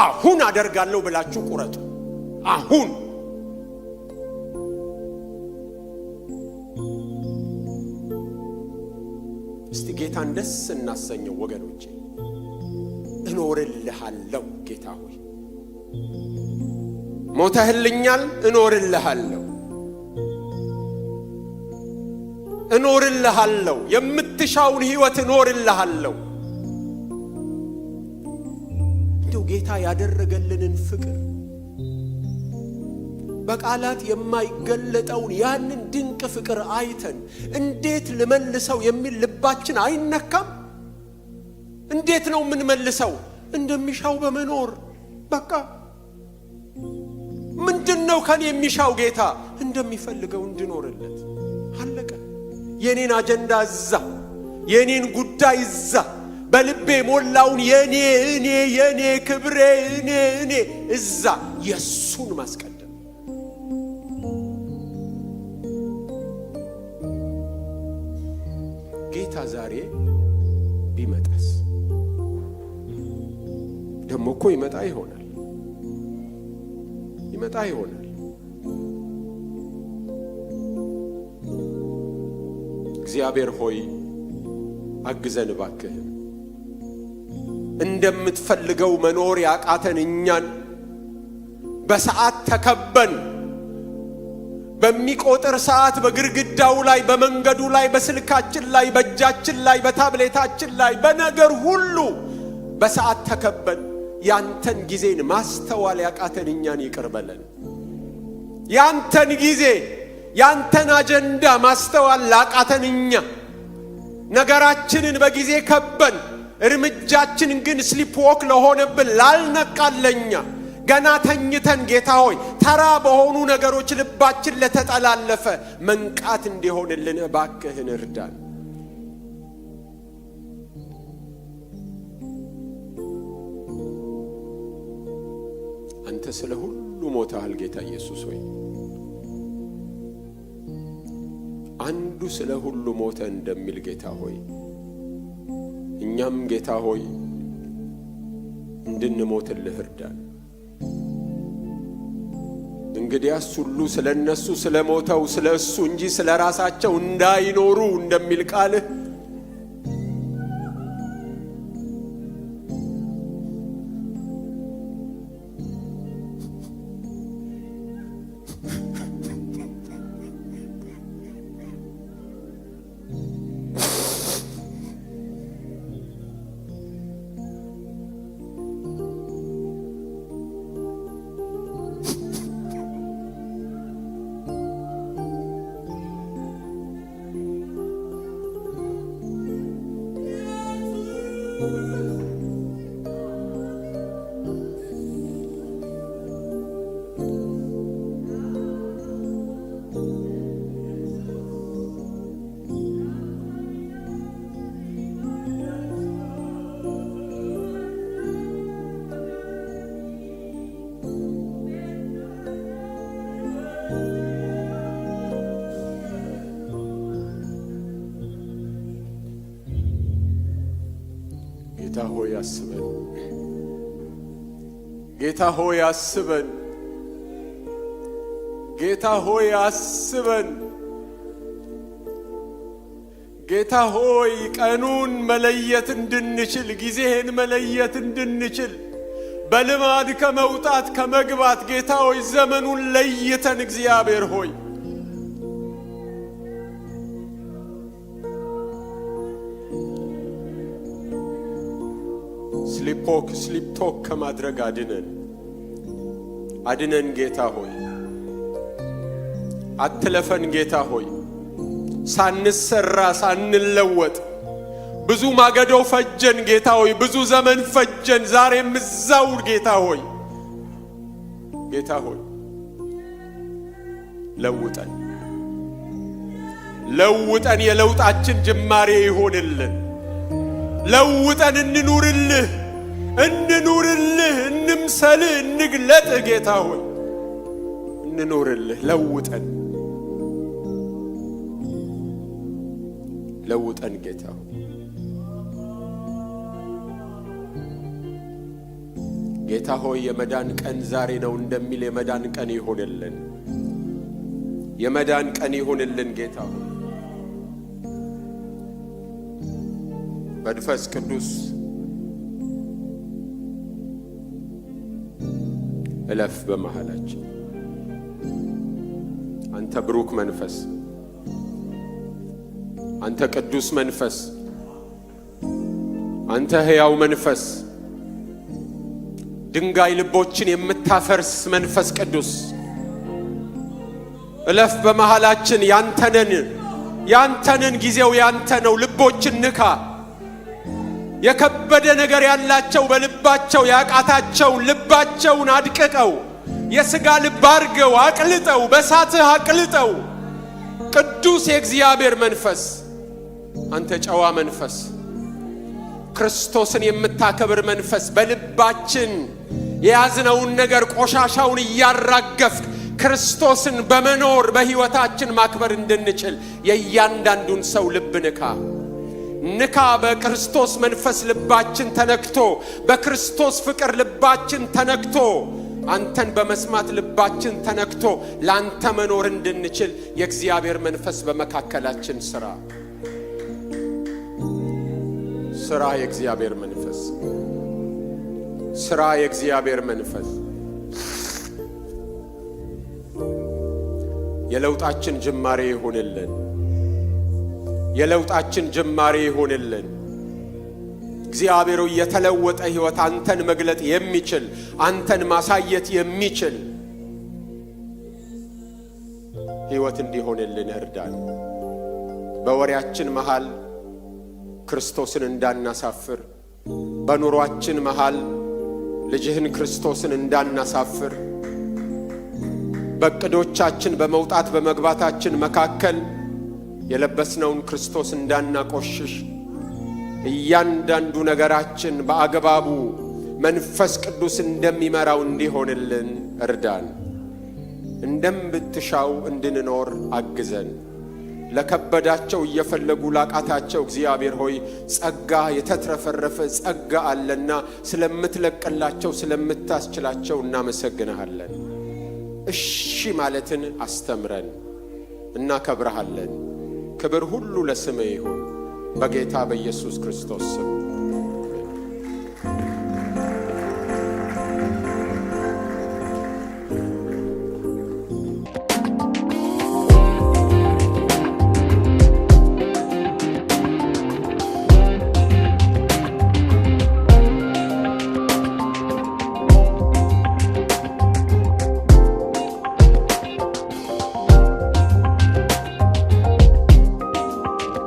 Speaker 1: አሁን አደርጋለሁ ብላችሁ ቁረጡ። አሁን እስቲ ጌታን ደስ እናሰኘው ወገኖቼ። እኖርልሃለሁ ጌታ ሆይ ሞተህልኛል፣ እኖርልሃለሁ፣ እኖርልሃለሁ፣ የምትሻውን ሕይወት እኖርልሃለሁ። እንደው ጌታ ያደረገልንን ፍቅር በቃላት የማይገለጠውን ያንን ድንቅ ፍቅር አይተን እንዴት ልመልሰው የሚል ልባችን አይነካም? እንዴት ነው የምንመልሰው? እንደሚሻው በመኖር በቃ። ምንድነው ከኔ የሚሻው ጌታ? እንደሚፈልገው እንድኖርለት። አለቀ። የኔን አጀንዳ እዛ፣ የኔን ጉዳይ እዛ፣ በልቤ ሞላውን የኔ ክብሬ እኔ እዛ የሱን ማስቀደም። ጌታ ዛሬ ቢመጣስ? ደሞ እኮ ይመጣ ይሆናል። እግዚአብሔር ሆይ አግዘን እባክህ። እንደምትፈልገው መኖር ያቃተን እኛን በሰዓት ተከበን በሚቆጥር ሰዓት በግርግዳው ላይ፣ በመንገዱ ላይ፣ በስልካችን ላይ፣ በእጃችን ላይ፣ በታብሌታችን ላይ፣ በነገር ሁሉ በሰዓት ተከበን ያንተን ጊዜን ማስተዋል ያቃተን እኛን ይቅር በለን። ያንተን ጊዜ ያንተን አጀንዳ ማስተዋል ላቃተን እኛ ነገራችንን በጊዜ ከበን እርምጃችን ግን ስሊፕ ዎክ ለሆነብን ላልነቃለኛ ገና ተኝተን ጌታ ሆይ ተራ በሆኑ ነገሮች ልባችን ለተጠላለፈ መንቃት እንዲሆንልን እባክህን እርዳን። አንተ ስለ ሁሉ ሞተሃል ጌታ ኢየሱስ ሆይ። አንዱ ስለ ሁሉ ሞተ እንደሚል ጌታ ሆይ እኛም ጌታ ሆይ እንድንሞትልህ እርዳን። እንግዲያስ ሁሉ ስለ እነሱ ስለ ሞተው ስለ እሱ እንጂ ስለ ራሳቸው እንዳይኖሩ እንደሚል ቃልህ አስበን። ጌታ ሆይ አስበን። ጌታ ሆይ አስበን። ጌታ ሆይ ቀኑን መለየት እንድንችል፣ ጊዜህን መለየት እንድንችል፣ በልማድ ከመውጣት ከመግባት ጌታ ሆይ ዘመኑን ለይተን እግዚአብሔር ሆይ ስሊፕቶክ ከማድረግ አድነን ጌታ ሆይ። አትለፈን ጌታ ሆይ። ሳንሰራ ሳንለወጥ ብዙ ማገዶ ፈጀን ጌታ ሆይ፣ ብዙ ዘመን ፈጀን። ዛሬም እዛው ጌታ ሆይ ለውጠን የለውጣችን ጅማሬ ይሆንልን። ለውጠን እንኑርልህ፣ እንምሰልህ፣ እንግለጥህ ጌታ ሆይ እንኑርልህ። ለውጠን ጌታ ሆይ። ጌታ ሆይ የመዳን ቀን ዛሬ ነው እንደሚል የመዳን ቀን ይሆንልን። የመዳን ቀን ይሆንልን ጌታ ሆይ። መንፈስ ቅዱስ እለፍ በመሃላችን። አንተ ብሩክ መንፈስ፣ አንተ ቅዱስ መንፈስ፣ አንተ ሕያው መንፈስ፣ ድንጋይ ልቦችን የምታፈርስ መንፈስ ቅዱስ እለፍ በመሃላችን። ያንተነን ጊዜው ያንተ ነው። ልቦችን ንካ። የከበደ ነገር ያላቸው በልባቸው ያቃታቸው ልባቸውን አድቅቀው የሥጋ ልብ አድርገው አቅልጠው በሳትህ አቅልጠው። ቅዱስ የእግዚአብሔር መንፈስ አንተ ጨዋ መንፈስ፣ ክርስቶስን የምታከብር መንፈስ በልባችን የያዝነውን ነገር ቆሻሻውን እያራገፍክ ክርስቶስን በመኖር በሕይወታችን ማክበር እንድንችል የእያንዳንዱን ሰው ልብ ንካ። በክርስቶስ መንፈስ ልባችን ተነክቶ፣ በክርስቶስ ፍቅር ልባችን ተነክቶ፣ አንተን በመስማት ልባችን ተነክቶ ለአንተ መኖር እንድንችል የእግዚአብሔር መንፈስ በመካከላችን ስራ። የእግዚአብሔር መንፈስ የእግዚአብሔር መንፈስ የለውጣችን ጅማሬ ይሆንልን። የለውጣችን ጅማሬ ይሆንልን። እግዚአብሔር የተለወጠ ሕይወት አንተን መግለጥ የሚችል አንተን ማሳየት የሚችል ሕይወት እንዲሆንልን እርዳን። በወሬያችን መሃል ክርስቶስን እንዳናሳፍር፣ በኑሯችን መሃል ልጅህን ክርስቶስን እንዳናሳፍር፣ በቅዶቻችን በመውጣት በመግባታችን መካከል የለበስነውን ክርስቶስ እንዳናቆሽሽ እያንዳንዱ ነገራችን በአግባቡ መንፈስ ቅዱስ እንደሚመራው እንዲሆንልን እርዳን። እንደምትሻው እንድንኖር አግዘን። ለከበዳቸው እየፈለጉ ላቃታቸው እግዚአብሔር ሆይ ጸጋ የተትረፈረፈ ጸጋ አለና ስለምትለቅላቸው ስለምታስችላቸው እናመሰግንሃለን። እሺ ማለትን አስተምረን። እናከብረሃለን። ክብር ሁሉ ለስምህ ይሁን በጌታ በኢየሱስ ክርስቶስ ስም።